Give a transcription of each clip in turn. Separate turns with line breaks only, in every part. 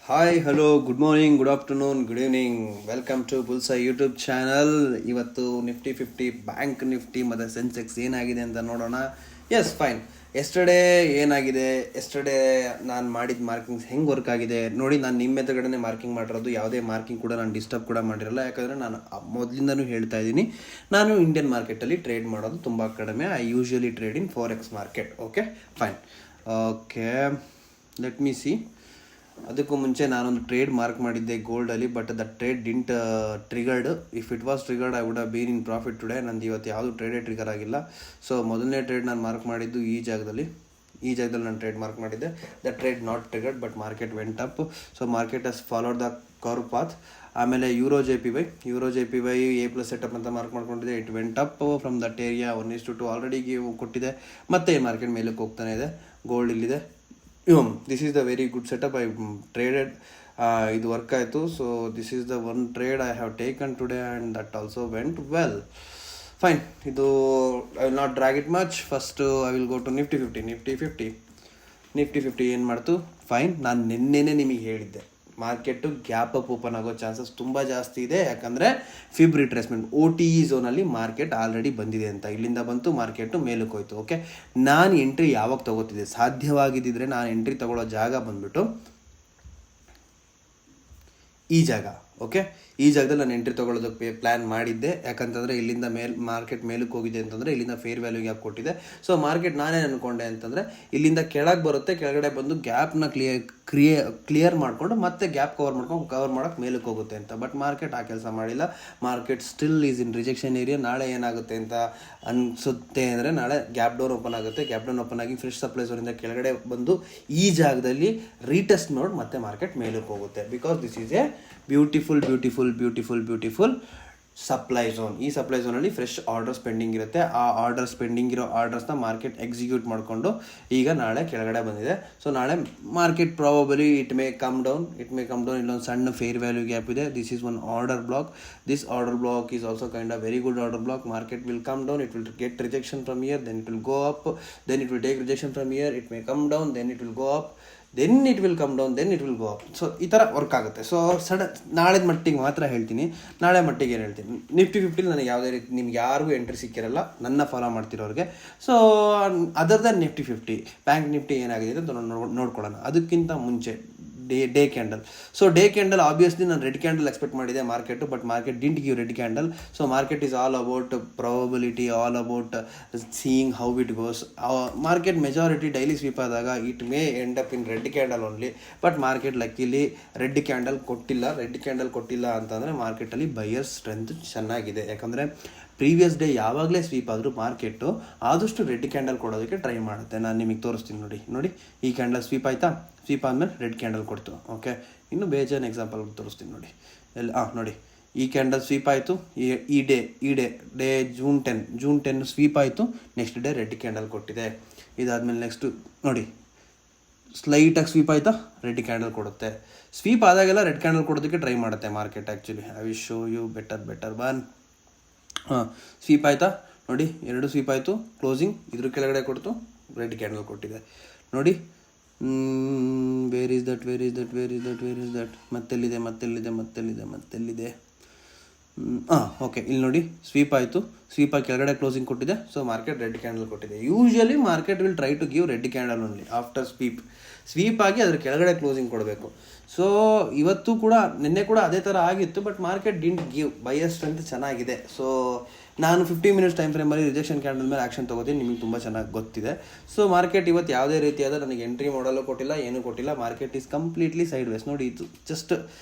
Hi hello good morning good afternoon good evening welcome to ಬುಲ್ಸಾ YouTube channel. ಇವತ್ತು Nifty bank Nifty ಮತ್ತು Sensex ಏನಾಗಿದೆ ಅಂತ ನೋಡೋಣ. Yes fine. ಎಸ್ಟರ್ಡೇ ಏನಾಗಿದೆ, ಎಸ್ಟರ್ಡೇ ನಾನು ಮಾಡಿದ ಮಾರ್ಕಿಂಗ್ಸ್ ಹೆಂಗೆ ವರ್ಕ್ ಆಗಿದೆ ನೋಡಿ. ನಾನು ನಿಮ್ಮ ಎದುರುಗಡೆ ಮಾರ್ಕಿಂಗ್ ಮಾಡಿರೋದು, ಯಾವುದೇ ಮಾರ್ಕಿಂಗ್ ಕೂಡ ನಾನು ಡಿಸ್ಟರ್ಬ್ ಕೂಡ ಮಾಡಿರಲ್ಲ. ಯಾಕಂದರೆ ನಾನು ಮೊದಲಿಂದನೂ ಹೇಳ್ತಾ ಇದ್ದೀನಿ, ನಾನು ಇಂಡಿಯನ್ ಮಾರ್ಕೆಟಲ್ಲಿ ಟ್ರೇಡ್ ಮಾಡೋದು ತುಂಬ ಕಡಿಮೆ. I usually trade in forex market. Okay fine. Okay, let me see. ಅದಕ್ಕೂ ಮುಂಚೆ ನಾನೊಂದು ಟ್ರೇಡ್ ಮಾರ್ಕ್ ಮಾಡಿದ್ದೆ ಗೋಲ್ಡಲ್ಲಿ, but the trade didn't triggered. If it was triggered I would have been in profit today. ನಂದು ಇವತ್ತು ಯಾವುದು ಟ್ರೇಡೇ ಟ್ರಿಗರ್ ಆಗಿಲ್ಲ. ಸೊ ಮೊದಲನೇ ಟ್ರೇಡ್ ನಾನು ಮಾರ್ಕ್ ಮಾಡಿದ್ದು ಈ ಜಾಗದಲ್ಲಿ ನಾನು ಟ್ರೇಡ್ ಮಾರ್ಕ್ ಮಾಡಿದ್ದೆ. The trade not triggered but market went up. So market has followed the curve path. ಆಮೇಲೆ euro J P Y A plus setup ಅಂತ ಮಾರ್ಕ್ ಮಾಡ್ಕೊಂಡಿದೆ. It went up from that area 1:2 already ಕೊಟ್ಟಿದೆ. ಮತ್ತೆ market ಮೇಲಕ್ಕೆ ಹೋಗ್ತಾನೆ ಇದೆ. Gold ಇಲ್ಲಿದೆ. This is the very good setup. I traded, ಇದು ವರ್ಕ್ ಆಯಿತು. So this is the one trade I have taken today and that also went well. Fine. ಇದು I will not drag it much. First I will go to Nifty fifty ಏನು ಮಾಡ್ತು? Fine. ನಾನು ನಿನ್ನೆನೇ ನಿಮಗೆ ಹೇಳಿದ್ದೆ, market gap up open ಆಗೋ chances ತುಂಬ ಜಾಸ್ತಿ ಇದೆ. ಯಾಕಂದರೆ ಫಿಬ್ ರಿಟ್ರೇಸ್ಮೆಂಟ್ OTE ಝೋನಲ್ಲಿ ಮಾರ್ಕೆಟ್ ಆಲ್ರೆಡಿ ಬಂದಿದೆ ಅಂತ. ಇಲ್ಲಿಂದ ಬಂತು, ಮಾರ್ಕೆಟು ಮೇಲಕ್ಕೆ ಹೋಯ್ತು. ಓಕೆ, ನಾನು ಎಂಟ್ರಿ ಯಾವಾಗ ತೊಗೋತಿದ್ದೆ? ಸಾಧ್ಯವಾಗಿದ್ದರೆ ನಾನು ಎಂಟ್ರಿ ತೊಗೊಳ್ಳೋ ಜಾಗ ಬಂದುಬಿಟ್ಟು ಈ ಜಾಗ. ಓಕೆ, ಈ ಜಾಗದಲ್ಲಿ ನಾನು ಎಂಟ್ರಿ ತೊಗೊಳ್ಳೋದಕ್ಕೆ ಪ್ಲ್ಯಾನ್ ಮಾಡಿದ್ದೆ. ಯಾಕಂತಂದರೆ ಇಲ್ಲಿಂದ ಮಾರ್ಕೆಟ್ ಮೇಲಕ್ಕೆ ಹೋಗಿದೆ ಅಂತಂದರೆ ಇಲ್ಲಿಂದ ಫೇರ್ ವ್ಯಾಲ್ಯೂ ಗ್ಯಾಪ್ ಕೊಟ್ಟಿದೆ. ಸೊ ಮಾರ್ಕೆಟ್ ನಾನೇ ಅಂದ್ಕೊಂಡೆ ಅಂತಂದರೆ ಇಲ್ಲಿಂದ ಕೆಳಗೆ ಬರುತ್ತೆ, ಕೆಳಗಡೆ ಬಂದು ಗ್ಯಾಪ್ನ ಕ್ಲಿಯರ್ ಮಾಡಿಕೊಂಡು ಮತ್ತೆ ಗ್ಯಾಪ್ ಕವರ್ ಮಾಡೋಕ್ಕೆ ಮೇಲಕ್ಕೆ ಹೋಗುತ್ತೆ ಅಂತ. ಬಟ್ ಮಾರ್ಕೆಟ್ ಆ ಕೆಲಸ ಮಾಡಿಲ್ಲ. Market still is in rejection area. ನಾಳೆ ಏನಾಗುತ್ತೆ ಅಂತ ಅನಿಸುತ್ತೆ ಅಂದರೆ, ನಾಳೆ ಗ್ಯಾಪ್ ಡೌನ್ ಓಪನ್ ಆಗುತ್ತೆ. ಗ್ಯಾಪ್ ಡೌನ್ ಓಪನ್ ಆಗಿ ಫ್ರೆಶ್ ಸಪ್ಲೈ ಝೋನಿಂದ ಕೆಳಗಡೆ ಬಂದು ಈ ಜಾಗದಲ್ಲಿ ರೀಟೆಸ್ಟ್ ನೋಡಿ ಮತ್ತೆ ಮಾರ್ಕೆಟ್ ಮೇಲಕ್ಕೆ ಹೋಗುತ್ತೆ. Because this is A beautiful supply zone. ಈ ಸಪ್ಲೈ ಝೋನಲ್ಲಿ ಫ್ರೆಶ್ ಆರ್ಡರ್ಸ್ ಪೆಂಡಿಂಗ್ ಇರುತ್ತೆ. ಆ ಪೆಂಡಿಂಗ್ ಇರೋ ಆರ್ಡರ್ಸ್ನ ಮಾರ್ಕೆಟ್ ಎಕ್ಸಿಕ್ಯೂಟ್ ಮಾಡಿಕೊಂಡು ಈಗ ನಾಳೆ ಕೆಳಗಡೆ ಬಂದಿದೆ. ಸೊ ನಾಳೆ market probably it may come down. ಇಲ್ಲೊಂದು ಸಣ್ಣ ಫೇರ್ ವ್ಯಾಲ್ಯೂ ಗ್ಯಾಪ್ ಇದೆ. This is one order block. This order block is also kind of very good order block. Market will come down, it will get rejection from here, then it will go up, then it will take rejection from here, it may come down, then it will go up, then it will come down, then it will go up. So ಈ ಥರ work ಆಗುತ್ತೆ. So ನಾಳೆ ಮಟ್ಟಿಗೆ ಮಾತ್ರ ಹೇಳ್ತೀನಿ. ನಾಳೆ ಮಟ್ಟಿಗೆ ಏನು ಹೇಳ್ತೀನಿ, ನಿಫ್ಟಿ ನನಗೆ ಯಾವುದೇ ರೀತಿ ನಿಮ್ಗೆ ಯಾರಿಗೂ ಎಂಟ್ರಿ ಸಿಕ್ಕಿರಲ್ಲ, ನನ್ನ ಫಾಲೋ ಮಾಡ್ತಿರೋರಿಗೆ. So other than Nifty bank Nifty ಏನಾಗಿದೆ ಅಂತ ನೋಡ್ಕೊಳ್ಳೋಣ. ಅದಕ್ಕಿಂತ ಮುಂಚೆ day candle. So day candle obviously ನಾನು ರೆಡ್ ಕ್ಯಾಂಡಲ್ ಎಕ್ಸ್ಪೆಕ್ಟ್ ಮಾಡಿದೆ market, but market didn't give red candle. So market is all about probability, all about seeing how it goes. Market majority daily sweep ಆದಾಗ it may end up in red candle only. But market luckily red candle ಕೊಟ್ಟಿಲ್ಲ ಅಂತಂದರೆ ಮಾರ್ಕೆಟಲ್ಲಿ buyer strength ಚೆನ್ನಾಗಿದೆ. ಯಾಕಂದರೆ previous day ಯಾವಾಗಲೇ sweep ಆದರೂ market ಆದಷ್ಟು red candle ಕೊಡೋದಕ್ಕೆ try ಮಾಡುತ್ತೆ. ನಾನು ನಿಮಗೆ ತೋರಿಸ್ತೀನಿ ನೋಡಿ. ಈ ಕ್ಯಾಂಡಲ್ ಸ್ವೀಪ್ ಆಯಿತಾ? ಸ್ವೀಪ್ ಆದಮೇಲೆ ರೆಡ್ ಕ್ಯಾಂಡಲ್ ಕೊಡ್ತು. ಓಕೆ, ಇನ್ನು ಬೇಜಾನ್ ಎಕ್ಸಾಂಪಲ್ ತೋರಿಸ್ತೀನಿ ನೋಡಿ. ನೋಡಿ, ಈ ಕ್ಯಾಂಡಲ್ ಸ್ವೀಪ್ ಆಯಿತು. ಈ ಡೇ ಜೂನ್ 10 ಸ್ವೀಪ್ ಆಯಿತು. ನೆಕ್ಸ್ಟ್ ಡೇ ರೆಡ್ ಕ್ಯಾಂಡಲ್ ಕೊಟ್ಟಿದೆ. ಇದಾದಮೇಲೆ ನೆಕ್ಸ್ಟು ನೋಡಿ, ಸ್ಲೈಟಾಗಿ ಸ್ವೀಪ್ ಆಯಿತಾ? ರೆಡ್ ಕ್ಯಾಂಡಲ್ ಕೊಡುತ್ತೆ. ಸ್ವೀಪ್ ಆದಾಗೆಲ್ಲ ರೆಡ್ ಕ್ಯಾಂಡಲ್ ಕೊಡೋದಕ್ಕೆ ಟ್ರೈ ಮಾಡುತ್ತೆ market. Actually I will show you better one. Sweep ಆಯಿತಾ ನೋಡಿ, 2 ಸ್ವೀಪ್ ಆಯಿತು. ಕ್ಲೋಸಿಂಗ್ ಇದ್ರ ಕೆಳಗಡೆ ಕೊಡ್ತು, ರೆಡ್ ಕ್ಯಾಂಡಲ್ ಕೊಟ್ಟಿದೆ ನೋಡಿ. ವೇರ್ ಇಸ್ ದಟ್ ಮತ್ತೆಲ್ಲಿದೆ. ಓಕೆ, ಇಲ್ಲಿ ನೋಡಿ, ಸ್ವೀಪ್ ಆಯಿತು. ಸ್ವೀಪಾಗಿ ಕೆಳಗಡೆ ಕ್ಲೋಸಿಂಗ್ ಕೊಟ್ಟಿದೆ. ಸೊ ಮಾರ್ಕೆಟ್ ರೆಡ್ ಕ್ಯಾಂಡಲ್ ಕೊಟ್ಟಿದೆ. Usually market will try to give red candle only after sweep ಆಗಿ ಅದ್ರ ಕೆಳಗಡೆ ಕ್ಲೋಸಿಂಗ್ ಕೊಡಬೇಕು. ಸೊ ಇವತ್ತು ಕೂಡ, ನಿನ್ನೆ ಕೂಡ ಅದೇ ಥರ ಆಗಿತ್ತು. But market didn't give. Buyer strength ಚೆನ್ನಾಗಿದೆ. ಸೊ ನಾನು 15 ಮಿನಿಟ್ಸ್ ಟೈಮ್ ಫ್ರೇಮಲ್ಲಿ ರಿಜೆಕ್ಷನ್ ಕ್ಯಾಂಡಲ್ ಮೇಲೆ ಆ್ಯಕ್ಷನ್ ತೊಗೋತೀನಿ, ನಿಮಗೆ ತುಂಬ ಚೆನ್ನಾಗಿ ಗೊತ್ತಿದೆ. ಸೊ ಮಾರ್ಕೆಟ್ ಇವತ್ತು ಯಾವುದೇ ರೀತಿಯಾದ ನನಗೆ ಎಂಟ್ರಿ ಮಾಡಲು ಕೊಟ್ಟಿಲ್ಲ, ಏನೂ ಕೊಟ್ಟಿಲ್ಲ. Market is completely sideways. ನೋಡಿ, ಇದು ಜಸ್ಟ್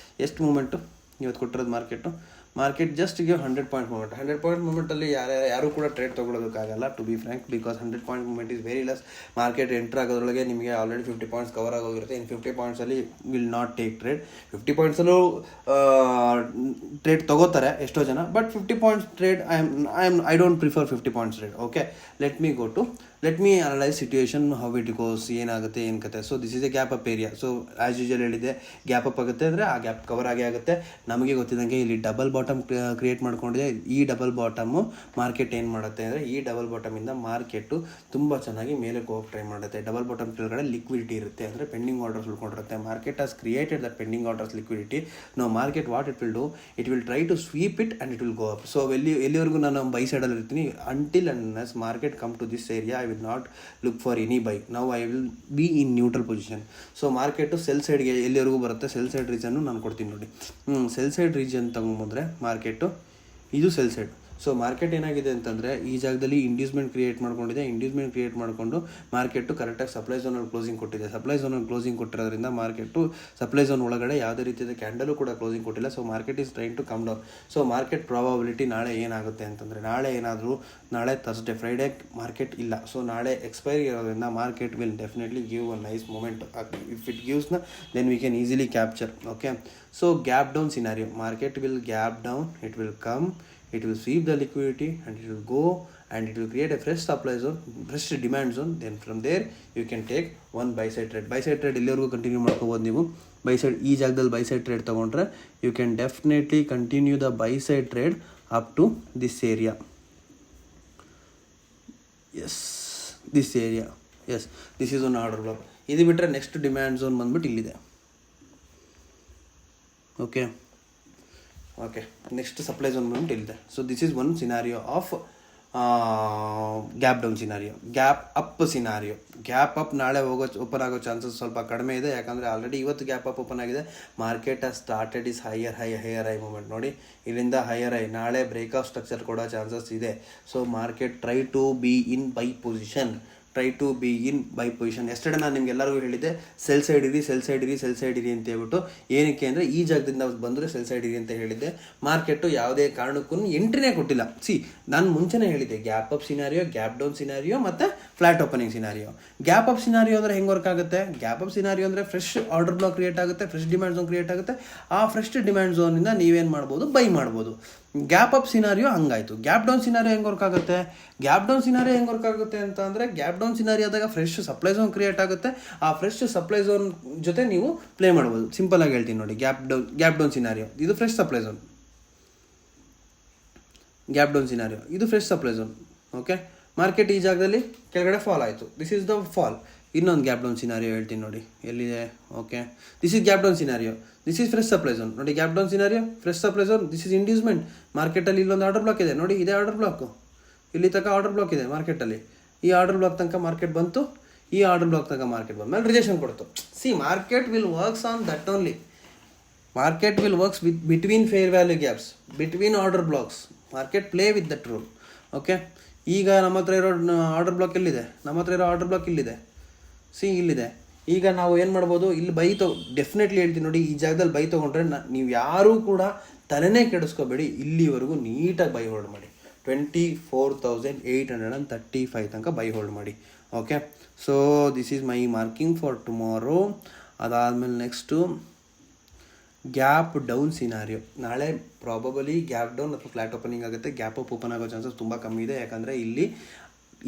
ಎಷ್ಟು ಮೂಮೆಂಟು ಇವತ್ತು ಕೊಟ್ಟಿರೋದು market just give 100 point moment. 100 point ಮೂಮೆಂಟಲ್ಲಿ ಯಾರೂ ಕೂಡ ಟ್ರೇಡ್ ತೊಗೊಳೋದಕ್ಕಾಗಲ್ಲ, to be frank, because 100 point moment is very less. Market entry ಆಗೋದ್ರೊಳಗೆ ನಿಮಗೆ ಆಲ್ರೆಡಿ 50 ಪಾಯಿಂಟ್ಸ್ ಕವರ್ ಆಗೋಗಿರುತ್ತೆ. ಇನ್ನು 50 ಪಾಯಿಂಟ್ಸಲ್ಲಿ ವಿಲ್ ನಾಟ್ ಟೇಕ್ ಟ್ರೇಡ್. 50 ಪಾಯಿಂಟ್ಸಲ್ಲೂ ಟ್ರೇಡ್ ತೊಗೋತಾರೆ ಎಷ್ಟೋ ಜನ, but 50 points trade I don't prefer 50 points trade. Okay, let me go to let me analyse situation how it goes, ಏನಾಗುತ್ತೆ ಏನು ಕತೆ. So this is a gap up area. So as usual ಹೇಳಿದೆ, gap up ಆಗುತ್ತೆ ಅಂದರೆ ಆ gap cover ಆಗೇ ಆಗುತ್ತೆ. ನಮಗೆ ಗೊತ್ತಿದ್ದಂಗೆ ಇಲ್ಲಿ ಡಬಲ್ ಬಾಟಮ್ ಕ್ರಿಯೇಟ್ ಮಾಡ್ಕೊಂಡಿದೆ. ಈ ಡಬಲ್ ಬಾಟಮು ಮಾರ್ಕೆಟ್ ಏನು ಮಾಡುತ್ತೆ ಅಂದರೆ, ಈ ಡಬಲ್ ಬಾಟಮಿಂದ ಮಾರ್ಕೆಟು ತುಂಬ ಚೆನ್ನಾಗಿ ಮೇಲೆ ಹೋಗಿ ಟ್ರೈ ಮಾಡುತ್ತೆ. ಡಬಲ್ ಬಾಟಮ್ ಕೆಳಗಡೆ ಲಿಕ್ವಿಡಿಟಿ ಇರುತ್ತೆ, ಅಂದರೆ ಪೆಂಡಿಂಗ್ ಆರ್ಡರ್ಸ್ ಉಳ್ಕೊಂಡಿರುತ್ತೆ. Market has created that pending orders liquidity. No market what it will do, it will try to sweep it and it will go up. So ಎಲ್ಲಿವರೆಗೂ ನಾನು buy ಸೈಡಲ್ಲಿ ಇರ್ತೀನಿ, until and unless market come to this area, I will not look for any buy. Now I will be in neutral position. So market sell ಸೈಡ್ಗೆ ಎಲ್ಲಿವರೆಗೂ ಬರುತ್ತೆ, sell side ರೀಜನ್ನು ನಾನು ಕೊಡ್ತೀನಿ ನೋಡಿ. ಸೆಲ್ ಸೈಡ್ ರೀಜನ್ ತಗೊಂಬಂದರೆ ಮಾರ್ಕೆಟು ಇದು sell side. So market ಏನಾಗಿದೆ ಅಂತಂದರೆ, ಈ ಜಾಗದಲ್ಲಿ ಇಂಡ್ಯೂಸ್ಮೆಂಟ್ ಕ್ರಿಯೇಟ್ ಮಾಡ್ಕೊಂಡಿದೆ. ಇಂಡ್ಯೂಸ್ಮೆಂಟ್ ಕ್ರಿಯೇಟ್ ಮಾಡಿಕೊಂಡು ಮಾರ್ಕೆಟು ಕರೆಕ್ಟಾಗಿ ಸಪ್ಲೈ ಝೋನಲ್ಲಿ ಕ್ಲೋಸಿಂಗ್ ಕೊಟ್ಟಿದೆ. ಸಪ್ಲೈ ಝೋನಲ್ಲಿ ಕ್ಲೋಸಿಂಗ್ ಕೊಟ್ಟಿರೋದ್ರಿಂದ ಮಾರ್ಕೆಟು ಸಪ್ಲೈ ಝೋನ್ ಒಳಗಡೆ ಯಾವುದೇ ರೀತಿಯ ಕ್ಯಾಂಡಲು ಕೂಡ ಕ್ಲೋಸಿಂಗ್ ಕೊಟ್ಟಿಲ್ಲ. So market is trying to come down. So market probability ನಾಳೆ ಏನಾಗುತ್ತೆ ಅಂತಂದರೆ, ನಾಳೆ ಥರ್ಸ್ಡೇ, ಫ್ರೈಡೇ ಮಾರ್ಕೆಟ್ ಇಲ್ಲ. ಸೊ ನಾಳೆ ಎಕ್ಸ್ಪೈರಿ ಇರೋದ್ರಿಂದ market will definitely give a nice moment. If it ಗಿವ್ಸ್ನ then we can easily capture. Okay, so gap down scenario, market will gap down, it will come, it will sweep the liquidity and it will go and it will create a fresh supply zone, fresh demand zone. Then from there you can take one buy side trade. Buy side trade ಎಲ್ಲರಿಗೂ continue ಮಾಡ್ಕೋಬೋದು ನೀವು. Buy side ಈ ಜಾಗದಲ್ಲಿ buy side trade ತೊಗೊಂಡ್ರೆ you can definitely continue the buy side trade up to this area. Yes, this area, yes, this is one order block. ಇದು ಬಿಟ್ಟರೆ next demand zone ಬಂದ್ಬಿಟ್ಟು ಇಲ್ಲಿದೆ. ಓಕೆ, ನೆಕ್ಸ್ಟ್ ಸಪ್ಲೈ ಝೋನ್ ಬಂದ್ಬಿಟ್ಟು ಇಲ್ಲಿದೆ. So this is one scenario of gap down scenario. Gap up scenario, gap up ನಾಳೆ open ಆಗೋ chances ಸ್ವಲ್ಪ ಕಡಿಮೆ ಇದೆ. ಯಾಕಂದರೆ ಆಲ್ರೆಡಿ ಇವತ್ತು ಗ್ಯಾಪ್ ಅಪ್ ಓಪನ್ ಆಗಿದೆ. Market has started is higher high moment. ನೋಡಿ, ಇಲ್ಲಿಂದ ಹೈಯರ್ ಹೈ, ನಾಳೆ ಬ್ರೇಕ್ ಆಫ್ ಸ್ಟ್ರಕ್ಚರ್ ಕೊಡೋ ಚಾನ್ಸಸ್ ಇದೆ. So market try to be in buy position. Yesterday ನಾನು ನಿಮ್ಗೆ ಎಲ್ಲರಿಗೂ ಹೇಳಿದ್ದೆ, ಸೆಲ್ ಸೈಡ್ ಇರಿ ಅಂತ ಹೇಳ್ಬಿಟ್ಟು. ಏನಕ್ಕೆ ಅಂದರೆ, ಈ ಜಾಗದಿಂದ ಬಂದರೆ ಸೆಲ್ ಸೈಡ್ ಇರಿ ಅಂತ ಹೇಳಿದ್ದೆ. ಮಾರ್ಕೆಟು ಯಾವುದೇ ಕಾರಣಕ್ಕೂ ಎಂಟ್ರಿನೇ ಕೊಟ್ಟಿಲ್ಲ. ನಾನು ಮುಂಚೆನೇ ಹೇಳಿದ್ದೆ, gap up scenario, gap down scenario ಮತ್ತು flat opening scenario. Gap up scenario ಅಂದರೆ ಹೆಂಗೆ ವರ್ಕ್ ಆಗುತ್ತೆ? ಗ್ಯಾಪ್ ಅಪ್ ಸಿನಾರಿಯೋ ಅಂದರೆ ಫ್ರೆಶ್ ಆರ್ಡರ್ ಬ್ಲಾಕ್ ಕ್ರಿಯೇಟ್ ಆಗುತ್ತೆ, ಫ್ರೆಶ್ ಡಿಮ್ಯಾಂಡ್ ಝೋನ್ ಕ್ರಿಯೇಟ್ ಆಗುತ್ತೆ. ಆ ಫ್ರೆಶ್ ಡಿಮ್ಯಾಂಡ್ ಝೋನಿಂದ ನೀವೇನು ಮಾಡ್ಬೋದು, ಬೈ ಮಾಡ್ಬೋದು. ಗ್ಯಾಪ್ ಅಪ್ ಸಿನಾರಿಯೋ ಹಂಗಾಯಿತು. ಗ್ಯಾಪ್ ಡೌನ್ ಸಿನಾರಿಯೋ ಹೆಂಗೆ ವರ್ಕ್ ಆಗುತ್ತೆ? ಅಂತ ಅಂದರೆ, ಗ್ಯಾಪ್ ಡೌನ್ ಸಿನಾರಿಯೋದಾಗ ಫ್ರೆಶ್ ಸಪ್ಲೈ ಝೋನ್ ಕ್ರಿಯೇಟ್ ಆಗುತ್ತೆ. ಆ ಫ್ರೆಶ್ ಸಪ್ಲೈ ಝೋನ್ ಜೊತೆ ನೀವು ಪ್ಲೇ ಮಾಡ್ಬೋದು. ಸಿಂಪಲಾಗಿ ಹೇಳ್ತೀನಿ ನೋಡಿ, ಗ್ಯಾಪ್ ಡೌನ್ ಸಿನಾರಿಯೋ ಇದು fresh supply zone. Gap down scenario ಇದು fresh supply zone. Okay, market ಈ ಜಾಗದಲ್ಲಿ ಕೆಳಗಡೆ ಫಾಲ್ ಆಯಿತು. This is the fall. ಇನ್ನೊಂದು ಗ್ಯಾಪ್ ಡೌನ್ ಸಿನಾರಿಯೋ ಹೇಳ್ತೀನಿ ನೋಡಿ, ಎಲ್ಲಿದೆ? Okay, this is gap down scenario, this is fresh supply zone. ನೋಡಿ, gap down scenario, fresh supply zone, this is inducement. ಮಾರ್ಕೆಟಲ್ಲಿ ಇಲ್ಲೊಂದು ಆರ್ಡರ್ ಬ್ಲಾಕ್ ಇದೆ ನೋಡಿ, ಇದೇ ಆರ್ಡರ್ ಬ್ಲಾಕು. ಇಲ್ಲಿ ತನಕ ಆರ್ಡರ್ ಬ್ಲಾಕ್ ಇದೆ ಮಾರ್ಕೆಟಲ್ಲಿ. ಈ ಆರ್ಡರ್ ಬ್ಲಾಕ್ ತನಕ ಮಾರ್ಕೆಟ್ ಬಂತು, ಈ ಆರ್ಡರ್ ಬ್ಲಾಕ್ ತನಕ ಮಾರ್ಕೆಟ್ ಬಂದ ಮೇಲೆ ರಿಜೆಕ್ಷನ್ ಕೊಡ್ತು. Market will works on that only. Market will works with between fair value gaps, between order blocks. Market play with that rule. Okay, ಈಗ ನಮ್ಮ ಹತ್ರ ಇರೋ ಆರ್ಡರ್ ಬ್ಲಾಕ್ ಎಲ್ಲಿದೆ? ಇಲ್ಲಿದೆ. ಇಲ್ಲಿದೆ. ಈಗ ನಾವು ಏನು ಮಾಡ್ಬೋದು, ಇಲ್ಲಿ ಬೈ ಡೆಫಿನೆಟ್ಲಿ ಹೇಳ್ತೀನಿ ನೋಡಿ, ಈ ಜಾಗದಲ್ಲಿ ಬೈ ತೊಗೊಂಡ್ರೆ ನೀವು ಯಾರೂ ಕೂಡ ತಲೆನೇ ಕೆಡಿಸ್ಕೋಬೇಡಿ. ಇಲ್ಲಿವರೆಗೂ ನೀಟಾಗಿ ಬೈ ಹೋಲ್ಡ್ ಮಾಡಿ. 24,835 ತನಕ ಬೈ ಹೋಲ್ಡ್ ಮಾಡಿ. Okay, so this is my marking for tomorrow. ಅದಾದಮೇಲೆ ನೆಕ್ಸ್ಟು ಗ್ಯಾಪ್ ಡೌನ್ ಸಿನಾರಿಯೋ. ನಾಳೆ ಪ್ರಾಬಬಲಿ ಗ್ಯಾಪ್ ಡೌನ್ ಅಥವಾ ಫ್ಲಾಟ್ ಓಪನಿಂಗ್ ಆಗುತ್ತೆ. ಗ್ಯಾಪ್ ಅಪ್ ಓಪನ್ ಆಗೋ ಚಾನ್ಸಸ್ ತುಂಬ ಕಮ್ಮಿ ಇದೆ. ಯಾಕಂದರೆ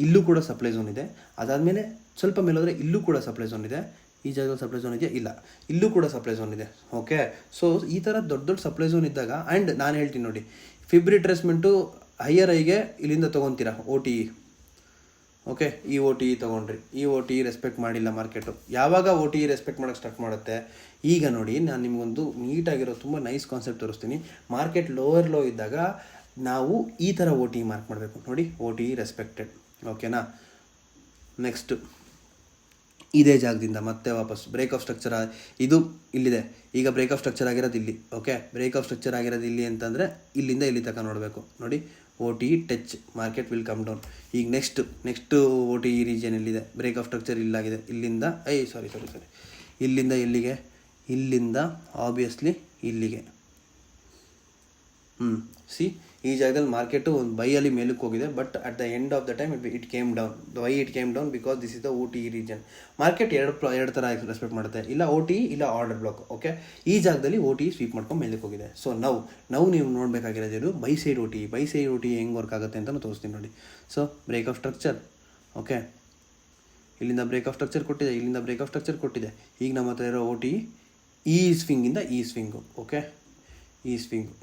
ಇಲ್ಲೂ ಕೂಡ ಸಪ್ಲೈ ಝೋನ್ ಇದೆ. ಅದಾದಮೇಲೆ ಸ್ವಲ್ಪ ಮೇಲೆ ಹೋದರೆ ಇಲ್ಲೂ ಕೂಡ ಸಪ್ಲೈ ಝೋನ್ ಇದೆ. ಈ ಜಾಗದಲ್ಲಿ ಸಪ್ಲೈ ಝೋನ್ ಇದೆಯಾ? ಇಲ್ಲ, ಇಲ್ಲೂ ಕೂಡ ಸಪ್ಲೈ ಝೋನ್ ಇದೆ. ಓಕೆ, ಸೊ ಈ ಥರ ದೊಡ್ಡ ಸಪ್ಲೈ ಝೋನ್ ಇದ್ದಾಗ, ಆ್ಯಂಡ್ ನಾನು ಹೇಳ್ತೀನಿ ನೋಡಿ, ಫಿಬ್ ರಿಟ್ರೇಸ್ಮೆಂಟು ಹೈಯರ್ ಐಗೆ ಇಲ್ಲಿಂದ ತೊಗೊತೀರಾ OTE. ಓಕೆ, ಈ OTE ತೊಗೊಂಡ್ರಿ, ಈ OTE ರೆಸ್ಪೆಕ್ಟ್ ಮಾಡಿಲ್ಲ ಮಾರ್ಕೆಟು. ಯಾವಾಗ OTE ರೆಸ್ಪೆಕ್ಟ್ ಮಾಡೋಕ್ಕೆ ಸ್ಟಾರ್ಟ್ ಮಾಡುತ್ತೆ? ಈಗ ನೋಡಿ, ನಾನು ನಿಮಗೊಂದು ನೀಟಾಗಿರೋ ತುಂಬ ನೈಸ್ ಕಾನ್ಸೆಪ್ಟ್ ತೋರಿಸ್ತೀನಿ. ಮಾರ್ಕೆಟ್ ಲೋವರ್ ಲೋ ಇದ್ದಾಗ ನಾವು ಈ ಥರ OTE ಮಾರ್ಕ್ ಮಾಡಬೇಕು ನೋಡಿ, OTE ರೆಸ್ಪೆಕ್ಟೆಡ್. ಓಕೆನಾ? ನೆಕ್ಸ್ಟು ಇದೇ ಜಾಗದಿಂದ ಮತ್ತೆ ವಾಪಸ್ ಬ್ರೇಕ್ ಆಫ್ ಸ್ಟ್ರಕ್ಚರ್ ಇದು ಇಲ್ಲಿದೆ. ಈಗ ಬ್ರೇಕ್ ಆಫ್ ಸ್ಟ್ರಕ್ಚರ್ ಆಗಿರೋದು ಇಲ್ಲಿ. ಓಕೆ, ಬ್ರೇಕ್ ಆಫ್ ಸ್ಟ್ರಕ್ಚರ್ ಆಗಿರೋದು ಇಲ್ಲಿ ಅಂತಂದರೆ ಇಲ್ಲಿಂದ ಇಲ್ಲಿ ತನಕ ನೋಡಬೇಕು ನೋಡಿ. OTE touch, market will come down. ಈಗ ನೆಕ್ಸ್ಟು OTE ರೀಜನ್ ಎಲ್ಲಿದೆ? ಬ್ರೇಕ್ ಆಫ್ ಸ್ಟ್ರಕ್ಚರ್ ಇಲ್ಲಾಗಿದೆ. ಇಲ್ಲಿಂದ ಇಲ್ಲಿಂದ ಎಲ್ಲಿಗೆ? ಇಲ್ಲಿಂದ ಆಬ್ವಿಯಸ್ಲಿ ಇಲ್ಲಿಗೆ. ಈ ಜಾಗದಲ್ಲಿ ಮಾರ್ಕೆಟು ಒಂದು ಬೈಯಲ್ಲಿ ಮೇಲಕ್ಕೆ ಹೋಗಿದೆ. But at the end of the time it came down. Why it came down? Because this is the OTE region. Market ಎರಡು ಥರ ರೆಸ್ಪೆಕ್ಟ್ ಮಾಡುತ್ತೆ, ಇಲ್ಲ OTE ಇಲ್ಲ ಆರ್ಡರ್ ಬ್ಲಾಕ್. ಓಕೆ, ಈ ಜಾಗದಲ್ಲಿ OTE ಸ್ವೀಪ್ ಮಾಡ್ಕೊಂಡು ಮೇಲಕ್ಕೆ ಹೋಗಿದೆ. ಸೊ ನಾವು ನೀವು ನೋಡಬೇಕಾಗಿರೋದು ಬೈ ಸೈಡ್ OTE ಹೆಂಗೆ ವರ್ಕ್ ಆಗುತ್ತೆ ಅಂತ ತೋರಿಸ್ತೀನಿ ನೋಡಿ. So break of structure. Okay, ಇಲ್ಲಿಂದ ಬ್ರೇಕ್ ಆಫ್ ಸ್ಟ್ರಕ್ಚರ್ ಕೊಟ್ಟಿದೆ, ಇಲ್ಲಿಂದ ಬ್ರೇಕ್ ಆಫ್ ಸ್ಟ್ರಕ್ಚರ್ ಕೊಟ್ಟಿದೆ. ಈಗ ನಮ್ಮ ಹತ್ರ ಇರೋ OT ಈ ಸ್ವಿಂಗಿಂದ ಈ ಸ್ವಿಂಗು, ಓಕೆ, ಈ ಸ್ವಿಂಗು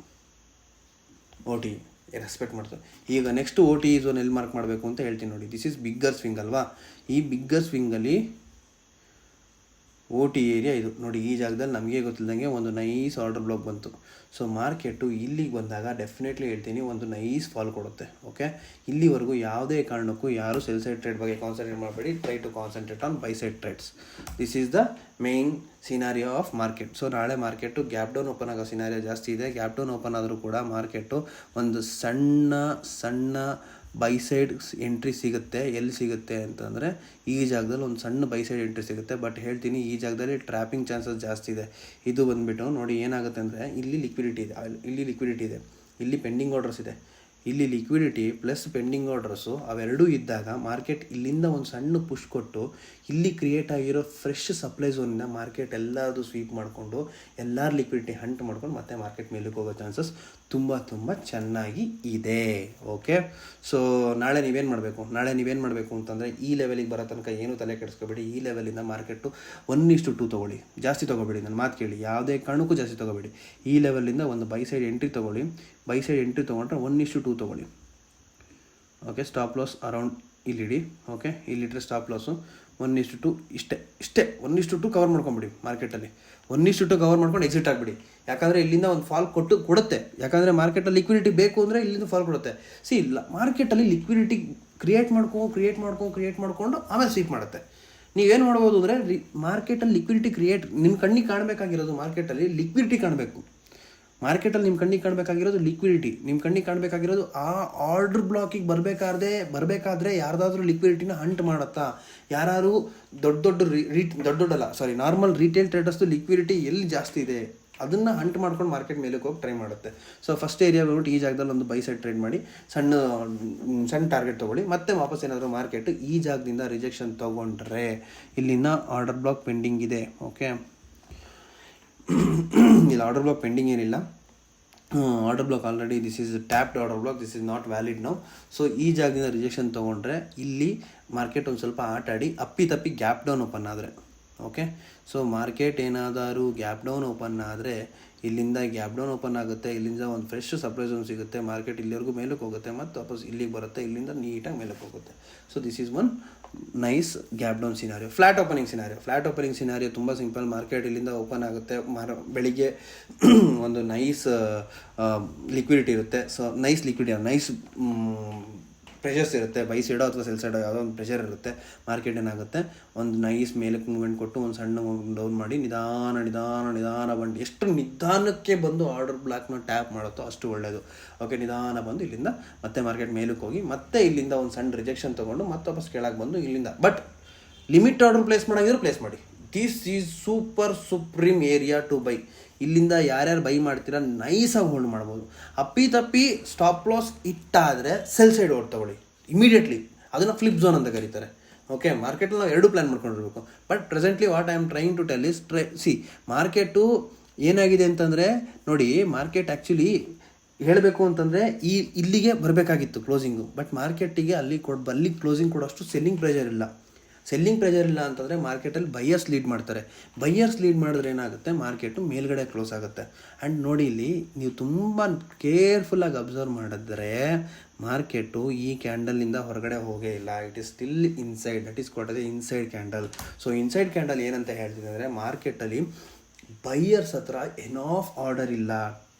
OT ರೆಸ್ಪೆಕ್ಟ್ ಮಾಡ್ತಾರೆ. ಈಗ ನೆಕ್ಸ್ಟ್ OT ಝೋನ್ ಎಲ್ಲಿ ಮಾರ್ಕ್ ಮಾಡಬೇಕು ಅಂತ ಹೇಳ್ತೀನಿ ನೋಡಿ. ದಿಸ್ ಈಸ್ ಬಿಗ್ಗರ್ ಸ್ವಿಂಗ್ ಅಲ್ವಾ. ಈ ಬಿಗ್ಗರ್ ಸ್ವಿಂಗಲ್ಲಿ OT ಏರಿಯಾ ಇದು ನೋಡಿ. ಈ ಜಾಗದಲ್ಲಿ ನಮಗೆ ಗೊತ್ತಿಲ್ಲದಂಗೆ ಒಂದು ನೈಸ್ ಆರ್ಡರ್ ಬ್ಲಾಕ್ ಬಂತು. ಸೊ ಮಾರ್ಕೆಟು ಇಲ್ಲಿಗೆ ಬಂದಾಗ ಡೆಫಿನೆಟ್ಲಿ ಹೇಳ್ತೀನಿ ಒಂದು ನೈಸ್ ಫಾಲ್ ಕೊಡುತ್ತೆ. ಓಕೆ, ಇಲ್ಲಿವರೆಗೂ ಯಾವುದೇ ಕಾರಣಕ್ಕೂ ಯಾರು ಸೆಲ್ ಸೈಡ್ ಟ್ರೇಡ್ ಬಗ್ಗೆ ಕಾನ್ಸಂಟ್ರೇಟ್ ಮಾಡಬೇಡಿ. Try to concentrate on buy side trades. This is the main scenario of market. So ನಾಳೆ ಮಾರ್ಕೆಟು ಗ್ಯಾಪ್ ಡೌನ್ ಓಪನ್ ಆಗೋ ಸಿನಾರಿಯೋ ಜಾಸ್ತಿ ಇದೆ. ಗ್ಯಾಪ್ ಡೌನ್ ಓಪನ್ ಆದರೂ ಕೂಡ ಮಾರ್ಕೆಟು ಒಂದು ಸಣ್ಣ ಬೈ ಸೈಡ್ ಎಂಟ್ರಿ ಸಿಗುತ್ತೆ. ಎಲ್ಲಿ ಸಿಗುತ್ತೆ ಅಂತಂದರೆ ಈ ಜಾಗದಲ್ಲಿ ಒಂದು ಸಣ್ಣ ಬೈ ಸೈಡ್ ಎಂಟ್ರಿ ಸಿಗುತ್ತೆ. ಬಟ್ ಹೇಳ್ತೀನಿ, ಈ ಜಾಗದಲ್ಲಿ ಟ್ರ್ಯಾಪಿಂಗ್ ಚಾನ್ಸಸ್ ಜಾಸ್ತಿ ಇದೆ. ಇದು ಬಂದುಬಿಟ್ಟು ನೋಡಿ ಏನಾಗುತ್ತೆ ಅಂದರೆ ಇಲ್ಲಿ ಲಿಕ್ವಿಡಿಟಿ ಇದೆ, ಇಲ್ಲಿ ಪೆಂಡಿಂಗ್ ಆರ್ಡರ್ಸ್ ಇದೆ. ಇಲ್ಲಿ ಲಿಕ್ವಿಡಿಟಿ ಪ್ಲಸ್ ಪೆಂಡಿಂಗ್ ಆರ್ಡರ್ಸು ಅವೆರಡೂ ಇದ್ದಾಗ ಮಾರ್ಕೆಟ್ ಇಲ್ಲಿಂದ ಒಂದು ಸಣ್ಣ ಪುಷ್ ಕೊಟ್ಟು ಇಲ್ಲಿ ಕ್ರಿಯೇಟ್ ಆಗಿರೋ ಫ್ರೆಶ್ ಸಪ್ಲೈ ಝೋನಿಂದ ಮಾರ್ಕೆಟ್ ಎಲ್ಲದು ಸ್ವೀಪ್ ಮಾಡಿಕೊಂಡು ಎಲ್ಲರ ಲಿಕ್ವಿಡಿಟಿ ಹಂಟ್ ಮಾಡ್ಕೊಂಡು ಮತ್ತೆ ಮಾರ್ಕೆಟ್ ಮೇಲಕ್ಕೆ ಹೋಗೋ ಚಾನ್ಸಸ್ ತುಂಬ ಚೆನ್ನಾಗಿ ಇದೆ. ಓಕೆ, ಸೊ ನಾಳೆ ನೀವೇನು ಮಾಡಬೇಕು ಅಂತಂದರೆ ಈ ಲೆವೆಲಿಗೆ ಬರೋ ತನಕ ಏನು ತಲೆ ಕೆಡಿಸ್ಕೋಬೇಡಿ. ಈ ಲೆವೆಲಿಂದ ಮಾರ್ಕೆಟು 1:2 ತೊಗೊಳ್ಳಿ. ಜಾಸ್ತಿ ತೊಗೋಬೇಡಿ, ನನ್ನ ಮಾತು ಕೇಳಿ, ಯಾವುದೇ ಕಾರಣಕ್ಕೂ ಜಾಸ್ತಿ ತೊಗೋಬೇಡಿ. ಈ ಲೆವೆಲಿಂದ ಒಂದು ಬೈ ಸೈಡ್ ಎಂಟ್ರಿ ತೊಗೊಳ್ಳಿ. ಬೈ ಸೈಡ್ ಎಂಟ್ರಿ ತೊಗೊಂಡ್ರೆ 1:2 ತೊಗೊಳ್ಳಿ. ಓಕೆ, ಸ್ಟಾಪ್ ಲಾಸ್ ಅರೌಂಡ್ ಇಲ್ಲಿಡಿ. ಓಕೆ, ಇಲ್ಲಿಟ್ಟರೆ ಸ್ಟಾಪ್ ಲಾಸು 1:2 ಇಷ್ಟೇ 1:2 ಕವರ್ ಮಾಡ್ಕೊಂಬಿಡಿ. ಮಾರ್ಕೆಟಲ್ಲಿ 1:2 ಕವರ್ ಮಾಡ್ಕೊಂಡು ಎಕ್ಸಿಟ್ ಆಗಿಬಿಡಿ. ಯಾಕಂದರೆ ಇಲ್ಲಿಂದ ಒಂದು ಫಾಲ್ ಕೊಡುತ್ತೆ. ಯಾಕಂದರೆ ಮಾರ್ಕೆಟಲ್ಲಿ ಲಿಕ್ವಿಡಿಟಿ ಬೇಕು ಅಂದರೆ ಇಲ್ಲಿಂದ ಫಾಲ್ ಕೊಡುತ್ತೆ. ಇಲ್ಲ, ಮಾರ್ಕೆಟಲ್ಲಿ ಲಿಕ್ವಿಡಿಟಿ ಕ್ರಿಯೇಟ್ ಮಾಡ್ಕೊಂಡು ಆಮೇಲೆ ಸ್ವೀಪ್ ಮಾಡುತ್ತೆ. ನೀವೇನು ಮಾಡ್ಬೋದು ಅಂದರೆ ಮಾರ್ಕೆಟಲ್ಲಿ ಲಿಕ್ವಿಡಿಟಿ ನಿಮ್ಮ ಕಣ್ಣಿಗೆ ಕಾಣಬೇಕಾಗಿರೋದು ಮಾರ್ಕೆಟಲ್ಲಿ ಲಿಕ್ವಿಡಿಟಿ ಕಾಣಬೇಕು. ಮಾರ್ಕೆಟಲ್ಲಿ ನಿಮ್ಮ ಕಣ್ಣಿಗೆ ಕಾಣಬೇಕಾಗಿರೋದು ಲಿಕ್ವಿಡಿಟಿ. ನಿಮ್ಮ ಕಣ್ಣಿಗೆ ಕಾಣಬೇಕಾಗಿರೋದು ಆ ಆರ್ಡರ್ ಬ್ಲಾಕಿಗೆ ಬರಬೇಕಾದ್ರೆ ಯಾರ್ದಾದ್ರೂ ಲಿಕ್ವಿಡಿಟಿನ ಹಂಟ್ ಮಾಡುತ್ತಾ, ಯಾರು ನಾರ್ಮಲ್ ರಿಟೇಲ್ ಟ್ರೇಡರ್ಸ್ದು ಲಿಕ್ವಿಡಿಟಿ ಎಲ್ಲಿ ಜಾಸ್ತಿ ಇದೆ ಅದನ್ನು ಹಂಟ್ ಮಾಡ್ಕೊಂಡು ಮಾರ್ಕೆಟ್ ಮೇಲಕ್ಕೆ ಹೋಗಿ ಟ್ರೈ ಮಾಡುತ್ತೆ. ಸೊ ಫಸ್ಟ್ ಏರಿಯಾ ಬಂದ್ಬಿಟ್ಟು ಈ ಜಾಗದಲ್ಲಿ ಒಂದು ಬೈ ಸೈಡ್ ಟ್ರೇಡ್ ಮಾಡಿ ಸಣ್ಣ ಟಾರ್ಗೆಟ್ ತೊಗೊಳ್ಳಿ. ಮತ್ತೆ ವಾಪಸ್ ಏನಾದರೂ ಮಾರ್ಕೆಟ್ ಈ ಜಾಗದಿಂದ ರಿಜೆಕ್ಷನ್ ತೊಗೊಂಡ್ರೆ ಇಲ್ಲಿನ ಆರ್ಡರ್ ಬ್ಲಾಕ್ ಪೆಂಡಿಂಗ್ ಇದೆ. ಓಕೆ, ಇಲ್ಲಿ ಆರ್ಡರ್ ಬ್ಲಾಕ್ ಪೆಂಡಿಂಗ್ ಏನಿಲ್ಲ. Order block already this is tapped order block, this is not valid now. So ಈ ಜಾಗದಿಂದ ರಿಜೆಕ್ಷನ್ ತೊಗೊಂಡ್ರೆ ಇಲ್ಲಿ ಮಾರ್ಕೆಟ್ ಒಂದು ಸ್ವಲ್ಪ ಆಟ ಆಡಿ ಅಪ್ಪಿ ಗ್ಯಾಪ್ ಡೌನ್ ಓಪನ್ ಆದರೆ, ಓಕೆ, ಸೊ ಮಾರ್ಕೆಟ್ ಏನಾದರೂ ಗ್ಯಾಪ್ ಡೌನ್ ಓಪನ್ ಆದರೆ ಇಲ್ಲಿಂದ ಗ್ಯಾಪ್ ಡೌನ್ ಓಪನ್ ಆಗುತ್ತೆ. ಇಲ್ಲಿಂದ ಒಂದು ಫ್ರೆಶ್ ಸಪ್ಲೈ ಝೋನ್ ಸಿಗುತ್ತೆ. ಮಾರ್ಕೆಟ್ ಇಲ್ಲಿವರೆಗೂ ಮೇಲಕ್ಕೆ ಹೋಗುತ್ತೆ, ಮತ್ತು ವಾಪಸ್ ಇಲ್ಲಿಗೆ ಬರುತ್ತೆ, ಇಲ್ಲಿಂದ ನೀಟಾಗಿ ಮೇಲಕ್ಕೆ ಹೋಗುತ್ತೆ. So this is one nice gap down scenario. Flat opening scenario ತುಂಬ ಸಿಂಪಲ್. ಮಾರ್ಕೆಟ್ ಇಲ್ಲಿಂದ ಓಪನ್ ಆಗುತ್ತೆ. ಬೆಳಿಗ್ಗೆ ಒಂದು ನೈಸ್ ಲಿಕ್ವಿಡಿಟಿ ಇರುತ್ತೆ. ಸೊ ನೈಸ್ ಪ್ರೆಷರ್ಸ್ ಇರುತ್ತೆ. ಬೈ ಸೈಡೋ ಅಥವಾ ಸೆಲ್ ಸೈಡೋ ಯಾವುದೋ ಒಂದು ಪ್ರೆಷರ್ ಇರುತ್ತೆ. ಮಾರ್ಕೆಟ್ ಏನಾಗುತ್ತೆ, ಒಂದು ನೈಸ್ ಮೇಲಕ್ಕೆ ಮೂವ್ಮೆಂಟ್ ಕೊಟ್ಟು ಒಂದು ಸಣ್ಣ ಡೌನ್ ಮಾಡಿ ನಿಧಾನ ಬಂದು ಎಷ್ಟು ನಿಧಾನಕ್ಕೆ ಬಂದು ಆರ್ಡರ್ ಬ್ಲಾಕ್ನ ಟ್ಯಾಪ್ ಮಾಡುತ್ತೋ ಅಷ್ಟು ಒಳ್ಳೆಯದು. ಓಕೆ, ನಿಧಾನ ಬಂದು ಇಲ್ಲಿಂದ ಮತ್ತೆ ಮಾರ್ಕೆಟ್ ಮೇಲಕ್ಕೆ ಹೋಗಿ ಮತ್ತೆ ಇಲ್ಲಿಂದ ಒಂದು ಸಣ್ಣ ರಿಜೆಕ್ಷನ್ ತೊಗೊಂಡು ಮತ್ತೆ ವಾಪಸ್ ಕೆಳಗೆ ಬಂದು ಇಲ್ಲಿಂದ ಬಟ್ ಲಿಮಿಟ್ ಆರ್ಡರ್ ಪ್ಲೇಸ್ ಮಾಡೋಂಗಿದ್ರೆ ಪ್ಲೇಸ್ ಮಾಡಿ. This is supreme area to buy. ಇಲ್ಲಿಂದ ಯಾರ್ಯಾರು ಬೈ ಮಾಡ್ತೀರಾ ನೈಸಾಗಿ ಹೋಲ್ಡ್ ಮಾಡ್ಬೋದು. ಅಪ್ಪಿ ಸ್ಟಾಪ್ ಲಾಸ್ ಇಟ್ಟಾದರೆ ಸೆಲ್ ಸೈಡ್ ಓಡ್ ತೊಗೊಳ್ಳಿ ಇಮಿಡಿಯೇಟ್ಲಿ. ಅದನ್ನು ಫ್ಲಿಪ್ ಝೋನ್ ಅಂತ ಕರೀತಾರೆ. ಓಕೆ, ಮಾರ್ಕೆಟಲ್ಲಿ ನಾವು ಎರಡು ಪ್ಲ್ಯಾನ್ ಮಾಡ್ಕೊಂಡಿರ್ಬೇಕು. But presently what I am trying to tell is market ಏನಾಗಿದೆ ಅಂತಂದರೆ ನೋಡಿ, ಮಾರ್ಕೆಟ್ ಆ್ಯಕ್ಚುಲಿ ಹೇಳಬೇಕು ಅಂತಂದರೆ ಇಲ್ಲಿಗೆ ಬರಬೇಕಾಗಿತ್ತು ಕ್ಲೋಸಿಂಗು. ಬಟ್ ಮಾರ್ಕೆಟಿಗೆ ಅಲ್ಲಿ ಕ್ಲೋಸಿಂಗ್ ಕೊಡೋಷ್ಟು ಸೆಲ್ಲಿಂಗ್ ಪ್ರೆಷರ್ ಇಲ್ಲ ಅಂತಂದರೆ ಮಾರ್ಕೆಟಲ್ಲಿ ಬೈಯರ್ಸ್ ಲೀಡ್ ಮಾಡ್ತಾರೆ. ಬೈಯರ್ಸ್ ಲೀಡ್ ಮಾಡಿದ್ರೆ ಏನಾಗುತ್ತೆ, ಮಾರ್ಕೆಟು ಮೇಲ್ಗಡೆ ಕ್ಲೋಸ್ ಆಗುತ್ತೆ. ಆ್ಯಂಡ್ ನೋಡಿ, ಇಲ್ಲಿ ನೀವು ತುಂಬ ಕೇರ್ಫುಲ್ಲಾಗಿ ಅಬ್ಸರ್ವ್ ಮಾಡಿದ್ರೆ ಮಾರ್ಕೆಟು ಈ ಕ್ಯಾಂಡಲ್ನಿಂದ ಹೊರಗಡೆ ಹೋಗೇ ಇಲ್ಲ. It is still inside. That is called inside candle. So inside candle ಏನಂತ ಹೇಳ್ತೀನಿ ಅಂದರೆ, ಮಾರ್ಕೆಟಲ್ಲಿ ಬೈಯರ್ಸ್ ಹತ್ರ ಎನಾಫ್ ಆರ್ಡರ್ ಇಲ್ಲ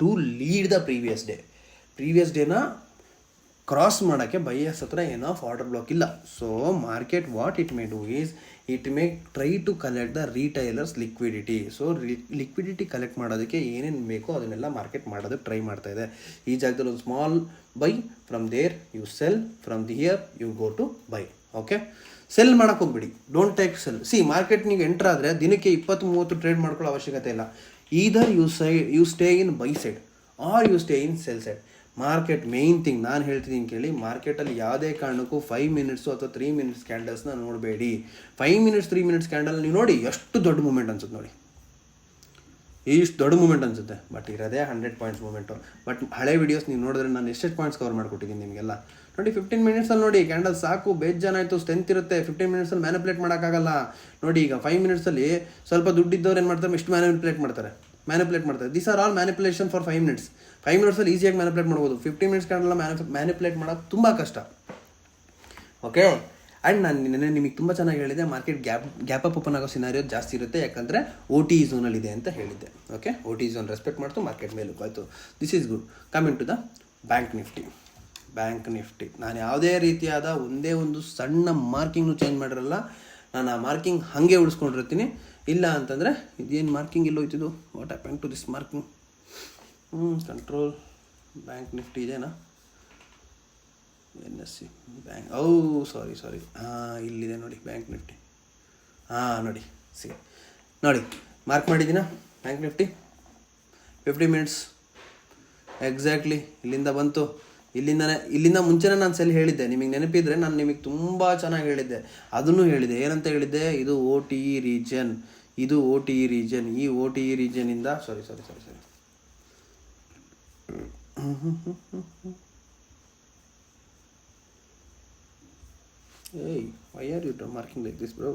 ಟು ಲೀಡ್ ದ ಪ್ರೀವಿಯಸ್ ಡೇನ ಕ್ರಾಸ್ ಮಾಡೋಕ್ಕೆ ಬೈಯರ್ಸ್ ಹತ್ರ ಎನಾಫ್ ಆರ್ಡರ್ ಬ್ಲಾಕ್ ಇಲ್ಲ. So market what it may do is it may try to collect the retailers liquidity. So liquidity collect ಮಾಡೋದಕ್ಕೆ ಏನೇನು ಬೇಕೋ ಅದನ್ನೆಲ್ಲ ಮಾರ್ಕೆಟ್ ಮಾಡೋದಕ್ಕೆ ಟ್ರೈ ಮಾಡ್ತಾ ಇದೆ. ಈ ಜಾಗದಲ್ಲಿ ಒಂದು small buy, from there you sell, from here you go to buy. Okay, sell ಮಾಡೋಕ್ಕೆ ಹೋಗ್ಬಿಡಿ, ಡೋಂಟ್ ಟೇಕ್ ಸೆಲ್. ಮಾರ್ಕೆಟ್ ನೀವು ಎಂಟರ್ ಆದರೆ ದಿನಕ್ಕೆ 20-30 ಟ್ರೇಡ್ ಮಾಡ್ಕೊಳ್ಳೋ ಅವಶ್ಯಕತೆ ಇಲ್ಲ. Either you stay in buy side or you stay in sell side. Market main thing ನಾನು ಹೇಳ್ತಿದ್ದೀನಿ ಕೇಳಿ, ಮಾರ್ಕೆಟಲ್ಲಿ ಯಾವುದೇ ಕಾರಣಕ್ಕೂ 5 ಮಿನಿಟ್ಸು ಅಥವಾ 3 ಮಿನಿಟ್ಸ್ ಕ್ಯಾಂಡಲ್ಸ್ನ ನೋಡಬೇಡಿ. 5 ಮಿನಿಟ್ಸ್ 3 ಮಿನಿಟ್ಸ್ ಕ್ಯಾಂಡಲ್ ನೀವು ನೋಡಿ ಎಷ್ಟು ದೊಡ್ಡ ಮೂಮೆಂಟ್ ಅನ್ಸುತ್ತೆ ನೋಡಿ, ಇಷ್ಟು ದೊಡ್ಡ ಮೂಮೆಂಟ್ ಅನಿಸುತ್ತೆ. ಬಟ್ ಇರೋದೇ 100 ಪಾಯಿಂಟ್ಸ್ ಮೂಮೆಂಟು. ಬಟ್ ಹಳೆ ವೀಡಿಯೋಸ್ ನೀವು ನೋಡಿದ್ರೆ ನಾನು ಎಷ್ಟು ಪಾಯಿಂಟ್ಸ್ ಕವರ್ ಮಾಡಿಕೊಟ್ಟಿದ್ದೀನಿ ನಿಮಗೆಲ್ಲ. ನೋಡಿ 15 ಮಿನಿಟ್ಸಲ್ಲಿ ನೋಡಿ ಕ್ಯಾಂಡಲ್ ಸಾಕು, ಬೇಜಾನ್ ಆಯಿತು, ಸ್ಟ್ರೆಂತ್ ಇರುತ್ತೆ. 15 ಮಿನಿಟ್ಸಲ್ಲಿ ಮ್ಯಾನಿಪುಲೇಟ್ ಮಾಡೋಕ್ಕಾಗಲ್ಲ. ನೋಡಿ ಈಗ 5 ಮಿನಿಟ್ಸಲ್ಲಿ ಸ್ವಲ್ಪ ದುಡ್ಡಿದ್ದವ್ರು ಏನು ಮಾಡ್ತಾರೆ, ಇಷ್ಟು ಮ್ಯಾನಿಪುಲೇಟ್ ಮಾಡ್ತಾರೆ. These are all manipulation for 5 minutes. 5 ಮಿನಿಟ್ಸಲ್ಲಿ ಈಸಿಯಾಗಿ ಮ್ಯಾನಿಪುಲೇಟ್ ಮಾಡ್ಬೋದು. 15 ಮಿನಿಟ್ಸ್ ಕ್ಯಾಂಡಲ್ ಮ್ಯಾನಿಪುಲೇಟ್ ಮಾಡೋದು ತುಂಬ ಕಷ್ಟ. ಓಕೆ, ಆ್ಯಂಡ್ ನಾನು ನಿಮಗೆ ತುಂಬ ಚೆನ್ನಾಗಿ ಹೇಳಿದೆ, ಮಾರ್ಕೆಟ್ ಗ್ಯಾಪ್ ಅಪ್ ಓಪನ್ ಆಗೋ ಸಿನಾರಿಯೋ ಜಾಸ್ತಿ ಇರುತ್ತೆ, ಯಾಕಂದರೆ OT ಝೋನಲ್ಲಿದೆ ಅಂತ ಹೇಳಿದ್ದೆ. ಓಕೆ, OT ಝೋನ್ ರೆಸ್ಪೆಕ್ಟ್ ಮಾಡ್ತು, ಮಾರ್ಕೆಟ್ ಮೇಲೆ ಆಯಿತು. This is good. Coming to the bank Nifty. ನಾನು ಯಾವುದೇ ರೀತಿಯಾದ ಒಂದೇ ಒಂದು ಸಣ್ಣ ಮಾರ್ಕಿಂಗ್ನು ಚೇಂಜ್ ಮಾಡಿರಲ್ಲ. ನಾನು ಆ ಮಾರ್ಕಿಂಗ್ ಹಾಗೆ ಉಳಿಸ್ಕೊಂಡಿರ್ತೀನಿ. ಇಲ್ಲ ಅಂತಂದರೆ ಇದೇನು ಮಾರ್ಕಿಂಗ್ ಎಲ್ಲೋಯ್ತಿದ್ದು, what happen to this marking? Control bank nifty ಇದೆನಾ? NSE ಬ್ಯಾಂಕ್, ಸಾರಿ, ಇಲ್ಲಿದೆ ನೋಡಿ ಬ್ಯಾಂಕ್ ನಿಫ್ಟಿ. ನೋಡಿ ನೋಡಿ ಮಾರ್ಕ್ ಮಾಡಿದ್ದೀನ ಬ್ಯಾಂಕ್ ನಿಫ್ಟಿ 50 ಮಿನಿಟ್ಸ್ ಎಕ್ಸಾಕ್ಟ್ಲಿ ಇಲ್ಲಿಂದ ಬಂತು. ಇಲ್ಲಿಂದ ಮುಂಚೆನೇ ನಾನು ಸೆಲ್ ಹೇಳಿದ್ದೆ, ನಿಮಗೆ ನೆನಪಿದ್ರೆ ನಾನು ನಿಮಗೆ ತುಂಬ ಚೆನ್ನಾಗಿ ಹೇಳಿದ್ದೆ. ಅದನ್ನು ಹೇಳಿದೆ, ಏನಂತ ಹೇಳಿದ್ದೆ, ಇದು OTE ರೀಜನ್, ಈ OTE ರೀಜನಿಂದ sorry Hey, why are you marking like this, bro?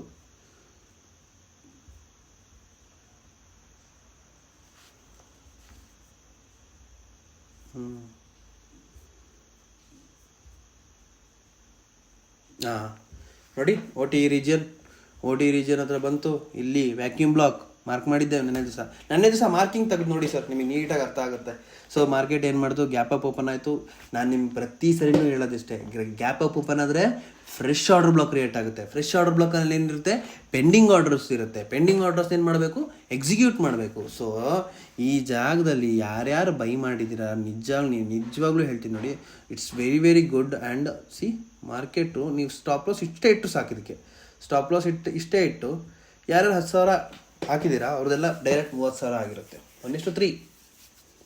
ನೋಡಿ OTE ರೀಜನ್ ಹತ್ರ ಬಂತು. ಇಲ್ಲಿ ವ್ಯಾಕ್ಯೂಮ್ ಬ್ಲಾಕ್ ಮಾರ್ಕ್ ಮಾಡಿದ್ದೆ ನೆನ್ನೆ ದಿವಸ ಮಾರ್ಕಿಂಗ್ ತೆಗೆದು ನೋಡಿ ಸರ್, ನಿಮಗೆ ನೀಟಾಗಿ ಅರ್ಥ ಆಗುತ್ತೆ. ಸೊ ಮಾರ್ಕೆಟ್ ಏನು ಮಾಡ್ತು, ಗ್ಯಾಪ್ ಅಪ್ ಓಪನ್ ಆಯಿತು. ನಾನು ನಿಮ್ಗೆ ಪ್ರತಿ ಸರಿನೂ ಹೇಳೋದಿಷ್ಟೇ, ಗ್ಯಾಪ್ ಅಪ್ ಓಪನ್ ಆದರೆ ಫ್ರೆಶ್ ಆರ್ಡರ್ ಬ್ಲಾಕ್ ಕ್ರಿಯೇಟ್ ಆಗುತ್ತೆ. ಫ್ರೆಶ್ ಆರ್ಡರ್ ಬ್ಲಾಕಲ್ಲಿ ಏನಿರುತ್ತೆ, ಪೆಂಡಿಂಗ್ ಆರ್ಡರ್ಸ್ ಇರುತ್ತೆ. ಪೆಂಡಿಂಗ್ ಆರ್ಡರ್ಸ್ ಏನು ಮಾಡಬೇಕು, ಎಕ್ಸಿಕ್ಯೂಟ್ ಮಾಡಬೇಕು. ಸೊ ಈ ಜಾಗದಲ್ಲಿ ಯಾರ್ಯಾರು ಬೈ ಮಾಡಿದ್ದೀರಾ, ನಿಜವಾಗ್ಲೂ ಹೇಳ್ತೀನಿ ನೋಡಿ, it's very very good. And market ನೀವು ಸ್ಟಾಪ್ ಲಾಸ್ ಇಷ್ಟೇ ಇಟ್ಟು ಸಾಕಿದಕ್ಕೆ, ಸ್ಟಾಪ್ ಲಾಸ್ ಇಷ್ಟೇ ಇಟ್ಟು ಯಾರ್ಯಾರು 10,000 ಹಾಕಿದ್ದೀರಾ ಅವ್ರದ್ದೆಲ್ಲ ಡೈರೆಕ್ಟ್ 30,000 ಆಗಿರುತ್ತೆ. 1:3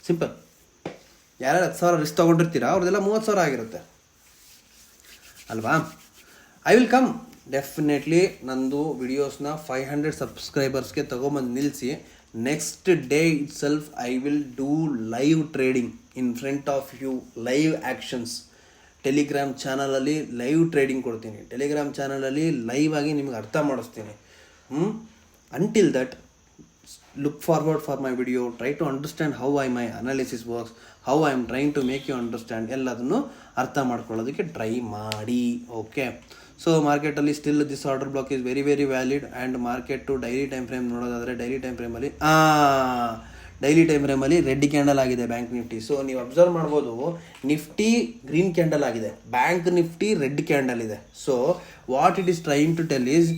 ಸಿಂಪಲ್. ಯಾರ್ಯಾರು 10,000 ರಿಸ್ಕ್ ತೊಗೊಂಡಿರ್ತೀರಾ ಅವ್ರದ್ದೆಲ್ಲ 30,000 ಆಗಿರುತ್ತೆ ಅಲ್ವಾ? I will come definitely. ನಂದು ವಿಡಿಯೋಸ್ನ 500 ಸಬ್ಸ್ಕ್ರೈಬರ್ಸ್ಗೆ ತೊಗೊಂಬಂದು ನಿಲ್ಲಿಸಿ next day itself I will do live trading in front of you, live actions. Telegram ಚಾನಲಲ್ಲಿ ಲೈವ್ ಟ್ರೇಡಿಂಗ್ ಕೊಡ್ತೀನಿ. ಟೆಲಿಗ್ರಾಮ್ ಚಾನಲಲ್ಲಿ ಲೈವ್ ಆಗಿ ನಿಮ್ಗೆ ಅರ್ಥ ಮಾಡಿಸ್ತೀನಿ. Until that, look forward for my video, try to understand how my analysis works, how I am trying to make you understand. ಎಲ್ಲದನ್ನು ಅರ್ಥ ಮಾಡ್ಕೊಳ್ಳೋದಕ್ಕೆ ಟ್ರೈ ಮಾಡಿ. ಓಕೆ, ಸೊ ಮಾರ್ಕೆಟಲ್ಲಿ still this order block is very very valid. And market daily time frame ನೋಡೋದಾದರೆ daily time ಫ್ರೇಮಲ್ಲಿ red candle ಆಗಿದೆ bank Nifty. So ನೀವು observe ಮಾಡ್ಬೋದು, ನಿಫ್ಟಿ ಗ್ರೀನ್ ಕ್ಯಾಂಡಲ್ ಆಗಿದೆ, ಬ್ಯಾಂಕ್ ನಿಫ್ಟಿ ರೆಡ್ ಕ್ಯಾಂಡಲ್ ಇದೆ. So what it is trying to tell is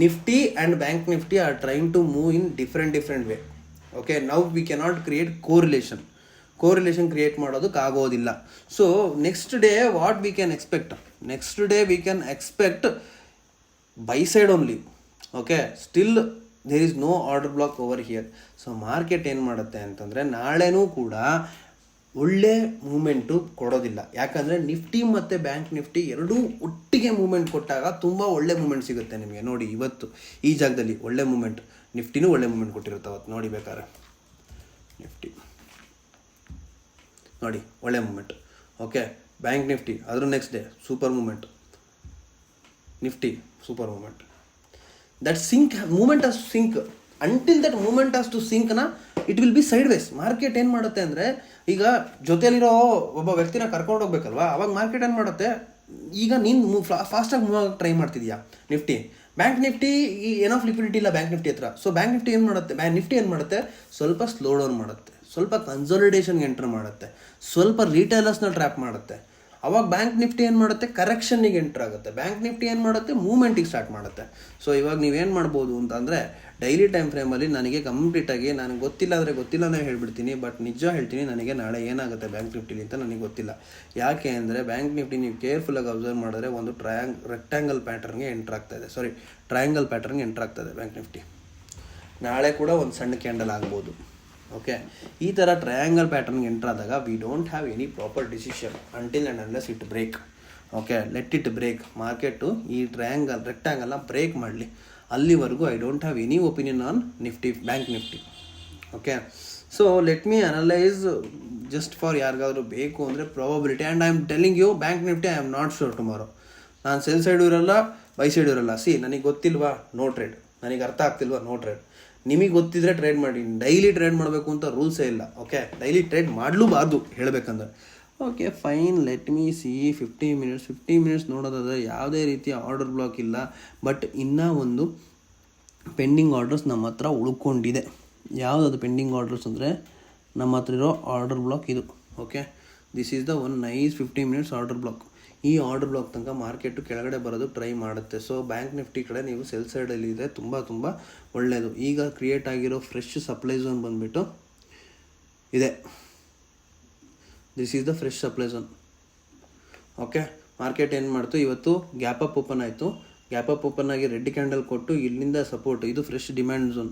Nifty and Bank Nifty are trying to move in different way. Okay, now we cannot create correlation create ಮಾಡೋದಕ್ಕೆ ಆಗೋದಿಲ್ಲ. So next day what we can expect, buy side only. Okay, still there is no order block over here. So market ಏನು ಮಾಡುತ್ತೆ ಅಂತಂದರೆ ನಾಳೆನೂ ಕೂಡ ಒಳ್ಳೆ moment ಕೊಡೋದಿಲ್ಲ. ಯಾಕಂದರೆ Nifty ಮತ್ತು ಬ್ಯಾಂಕ್ ನಿಫ್ಟಿ ಎರಡೂ ಒಟ್ಟಿಗೆ ಮೂಮೆಂಟ್ ಕೊಟ್ಟಾಗ ತುಂಬ ಒಳ್ಳೆ ಮೂಮೆಂಟ್ ಸಿಗುತ್ತೆ ನಿಮಗೆ. ನೋಡಿ ಇವತ್ತು ಈ ಜಾಗದಲ್ಲಿ ಒಳ್ಳೆ ಮೂಮೆಂಟ್, ನಿಫ್ಟಿನೂ ಒಳ್ಳೆ ಮೂಮೆಂಟ್ ಕೊಟ್ಟಿರುತ್ತೆ ಅವತ್ತು. ನೋಡಿ ಬೇಕಾದ್ರೆ ನಿಫ್ಟಿ ನೋಡಿ ಒಳ್ಳೆ ಮೂಮೆಂಟ್. ಓಕೆ, ಬ್ಯಾಂಕ್ ನಿಫ್ಟಿ ಅದ್ರ next day super moment, nifty super moment. That moment as sink. Until that moment as to ಸಿಂಕ್ನ it will be sideways. Market ಏನು ಮಾಡುತ್ತೆ ಅಂದರೆ, ಈಗ ಜೊತೆಯಲ್ಲಿರೋ ಒಬ್ಬ ವ್ಯಕ್ತಿನ ಕರ್ಕೊಂಡು ಹೋಗ್ಬೇಕಲ್ವಾ, ಅವಾಗ ಮಾರ್ಕೆಟ್ ಏನು ಮಾಡುತ್ತೆ, ಈಗ ನೀನು ಫಾಸ್ಟಾಗಿ ಮೂವ್ ಆಗೋಕ್ಕೆ ಟ್ರೈ ಮಾಡ್ತಿದ್ಯಾ ನಿಫ್ಟಿ. ಬ್ಯಾಂಕ್ ನಿಫ್ಟಿ ಏನೋ ಲಿಕ್ವಿಡಿಟಿ ಇಲ್ಲ ಬ್ಯಾಂಕ್ ನಿಫ್ಟಿ ಹತ್ರ. ಸೊ ಬ್ಯಾಂಕ್ ನಿಫ್ಟಿ ಏನು ಮಾಡುತ್ತೆ, ನಿಫ್ಟಿ ಏನು ಮಾಡುತ್ತೆ, ಸ್ವಲ್ಪ ಸ್ಲೋ ಡೌನ್ ಮಾಡುತ್ತೆ, ಸ್ವಲ್ಪ ಕನ್ಸಾಲಿಡೇಷನ್ಗೆ ಎಂಟರ್ ಮಾಡುತ್ತೆ, ಸ್ವಲ್ಪ ರೀಟೇಲರ್ಸ್ನ ಟ್ರ್ಯಾಪ್ ಮಾಡುತ್ತೆ. ಅವಾಗ ಬ್ಯಾಂಕ್ ನಿಫ್ಟಿ ಏನು ಮಾಡುತ್ತೆ, ಕರೆಕ್ಷನ್ನಿಗೆ ಎಂಟರ್ ಆಗುತ್ತೆ. ಬ್ಯಾಂಕ್ ನಿಫ್ಟಿ ಏನು ಮಾಡುತ್ತೆ, ಮೂವ್ಮೆಂಟಿಗೆ ಸ್ಟಾರ್ಟ್ ಮಾಡುತ್ತೆ. ಸೊ ಇವಾಗ ನೀವೇನು ಮಾಡ್ಬೋದು ಅಂತಂದರೆ, ಡೈಲಿ ಟೈಮ್ ಫ್ರೇಮಲ್ಲಿ ನನಗೆ ಕಂಪ್ಲೀಟಾಗಿ ನನಗೆ ಗೊತ್ತಿಲ್ಲನೇ ಹೇಳ್ಬಿಡ್ತೀನಿ. ಬಟ್ ನಿಜ ಹೇಳ್ತೀನಿ, ನನಗೆ ನಾಳೆ ಏನಾಗುತ್ತೆ ಬ್ಯಾಂಕ್ ನಿಫ್ಟಿಲಿ ಅಂತ ನನಗೆ ಗೊತ್ತಿಲ್ಲ. ಯಾಕೆ ಅಂದರೆ ಬ್ಯಾಂಕ್ ನಿಫ್ಟಿ ನೀವು ಕೇರ್ಫುಲ್ಲಾಗಿ ಅಬ್ಸರ್ವ್ ಮಾಡಿದ್ರೆ ಒಂದು ಟ್ರಯಾಂಗಲ್ ಪ್ಯಾಟರ್ನ್ಗೆ ಎಂಟರ್ ಆಗ್ತಾಯಿದೆ ಬ್ಯಾಂಕ್ ನಿಫ್ಟಿ. ನಾಳೆ ಕೂಡ ಒಂದು ಸಣ್ಣ ಕ್ಯಾಂಡಲ್ ಆಗ್ಬೋದು. ಓಕೆ, ಈ ಥರ ಟ್ರಯಾಂಗಲ್ ಪ್ಯಾಟರ್ನ್ಗೆ ಎಂಟರ್ ಆದಾಗ we don't have any proper decision until and unless it break. Okay, let it break. Market ಈ ರೆಕ್ಟ್ಯಾಂಗಲ್ನ ಬ್ರೇಕ್ ಮಾಡಲಿ, ಅಲ್ಲಿವರೆಗೂ I don't have any opinion on bank Nifty. Okay, so let me analyse just for ಯಾರಿಗಾದ್ರೂ ಬೇಕು ಅಂದರೆ probability. And I am telling you bank Nifty I am not sure tomorrow. ನಾನು cell side ಇರಲ್ಲ, by side ಇರಲ್ಲ. ನನಗೆ ಗೊತ್ತಿಲ್ವಾ, no trade. ನನಗೆ ಅರ್ಥ ಆಗ್ತಿಲ್ವಾ, ನೋ ಟ್ರೇಡ್. ನಿಮಗೆ ಗೊತ್ತಿದ್ರೆ ಟ್ರೇಡ್ ಮಾಡಿ. ಡೈಲಿ ಟ್ರೇಡ್ ಮಾಡಬೇಕು ಅಂತ ರೂಲ್ಸೇ ಇಲ್ಲ. ಓಕೆ, ಡೈಲಿ ಟ್ರೇಡ್ ಮಾಡಲೂಬಾರ್ದು ಹೇಳಬೇಕಂದ್ರೆ. Okay fine, let me C 50 minutes ನೋಡೋದಾದರೆ ಯಾವುದೇ ರೀತಿಯ ಆರ್ಡರ್ ಬ್ಲಾಕ್ ಇಲ್ಲ. ಬಟ್ ಇನ್ನೂ ಒಂದು ಪೆಂಡಿಂಗ್ ಆರ್ಡರ್ಸ್ ನಮ್ಮ ಹತ್ರ ಉಳ್ಕೊಂಡಿದೆ. ಯಾವುದದು ಪೆಂಡಿಂಗ್ ಆರ್ಡರ್ಸ್ ಅಂದರೆ ನಮ್ಮ ಹತ್ರ ಇರೋ ಆರ್ಡರ್ ಬ್ಲಾಕ್ ಇದು. Okay, this is the one nice 50 minutes order block. ಈ ಆರ್ಡರ್ ಬ್ಲಾಕ್ ತನಕ ಮಾರ್ಕೆಟು ಕೆಳಗಡೆ ಬರೋದು ಟ್ರೈ ಮಾಡುತ್ತೆ. ಸೊ ಬ್ಯಾಂಕ್ ನಿಫ್ಟಿ ಕಡೆ ನೀವು ಸೆಲ್ ಸೈಡಲ್ಲಿ ಇದೆ, ತುಂಬ ಒಳ್ಳೆಯದು. ಈಗ ಕ್ರಿಯೇಟ್ ಆಗಿರೋ ಫ್ರೆಶ್ ಸಪ್ಲೈ ಝೋನ್ ಬಂದುಬಿಟ್ಟು ಇದೆ. This is the fresh supply zone. Okay, market ಏನು ಮಾಡ್ತು ಇವತ್ತು, ಗ್ಯಾಪ್ ಅಪ್ ಓಪನ್ ಆಯಿತು. ಗ್ಯಾಪ್ ಅಪ್ ಓಪನ್ ಆಗಿ ರೆಡ್ ಕ್ಯಾಂಡಲ್ ಕೊಟ್ಟು ಇಲ್ಲಿಂದ ಸಪೋರ್ಟ್, ಇದು ಫ್ರೆಶ್ ಡಿಮ್ಯಾಂಡ್ ಝೋನ್.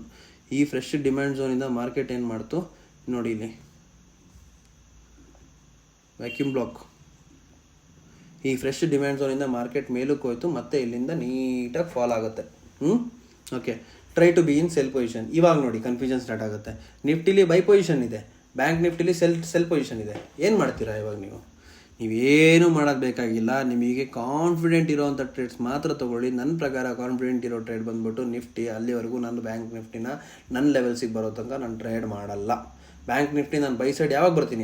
ಈ ಫ್ರೆಶ್ ಡಿಮ್ಯಾಂಡ್ ಝೋನಿಂದ ಮಾರ್ಕೆಟ್ ಏನು ಮಾಡ್ತು ನೋಡಿ, ಇಲ್ಲಿ ವ್ಯಾಕ್ಯೂಮ್ ಬ್ಲಾಕ್. ಈ ಫ್ರೆಶ್ ಡಿಮ್ಯಾಂಡ್ ಝೋನಿಂದ ಮಾರ್ಕೆಟ್ ಮೇಲಕ್ಕೆ ಹೋಯ್ತು, ಮತ್ತೆ ಇಲ್ಲಿಂದ ನೀಟಾಗಿ ಫಾಲ್ ಆಗುತ್ತೆ. Okay, try to be in sell position. ಇವಾಗ ನೋಡಿ ಕನ್ಫ್ಯೂಷನ್ ಸ್ಟಾರ್ಟ್ ಆಗುತ್ತೆ. ನಿಫ್ಟಿಲಿ ಬೈ ಪೊಸಿಷನ್ ಇದೆ, ಬ್ಯಾಂಕ್ ನಿಫ್ಟಿಲಿ ಸೆಲ್ ಪೊಸಿಷನ್ ಇದೆ. ಏನು ಮಾಡ್ತೀರಾ ಇವಾಗ ನೀವು? ನೀವೇನು ಮಾಡೋದು ಬೇಕಾಗಿಲ್ಲ. ನಿಮಗೆ ಕಾನ್ಫಿಡೆಂಟ್ ಇರೋವಂಥ ಟ್ರೇಡ್ಸ್ ಮಾತ್ರ ತೊಗೊಳ್ಳಿ. ನನ್ನ ಪ್ರಕಾರ ಕಾನ್ಫಿಡೆಂಟ್ ಇರೋ ಟ್ರೇಡ್ ಬಂದ್ಬಿಟ್ಟು ನಿಫ್ಟಿ. ಅಲ್ಲಿವರೆಗೂ ನಾನು ಬ್ಯಾಂಕ್ ನಿಫ್ಟಿನ ನನ್ನ ಲೆವೆಲ್ಸಿಗೆ ಬರೋ ತನಕ ನಾನು ಟ್ರೇಡ್ ಮಾಡಲ್ಲ. ಬ್ಯಾಂಕ್ ನಿಫ್ಟಿ ನಾನು ಬೈ ಸೈಡ್ ಯಾವಾಗ ಬರ್ತೀನಿ?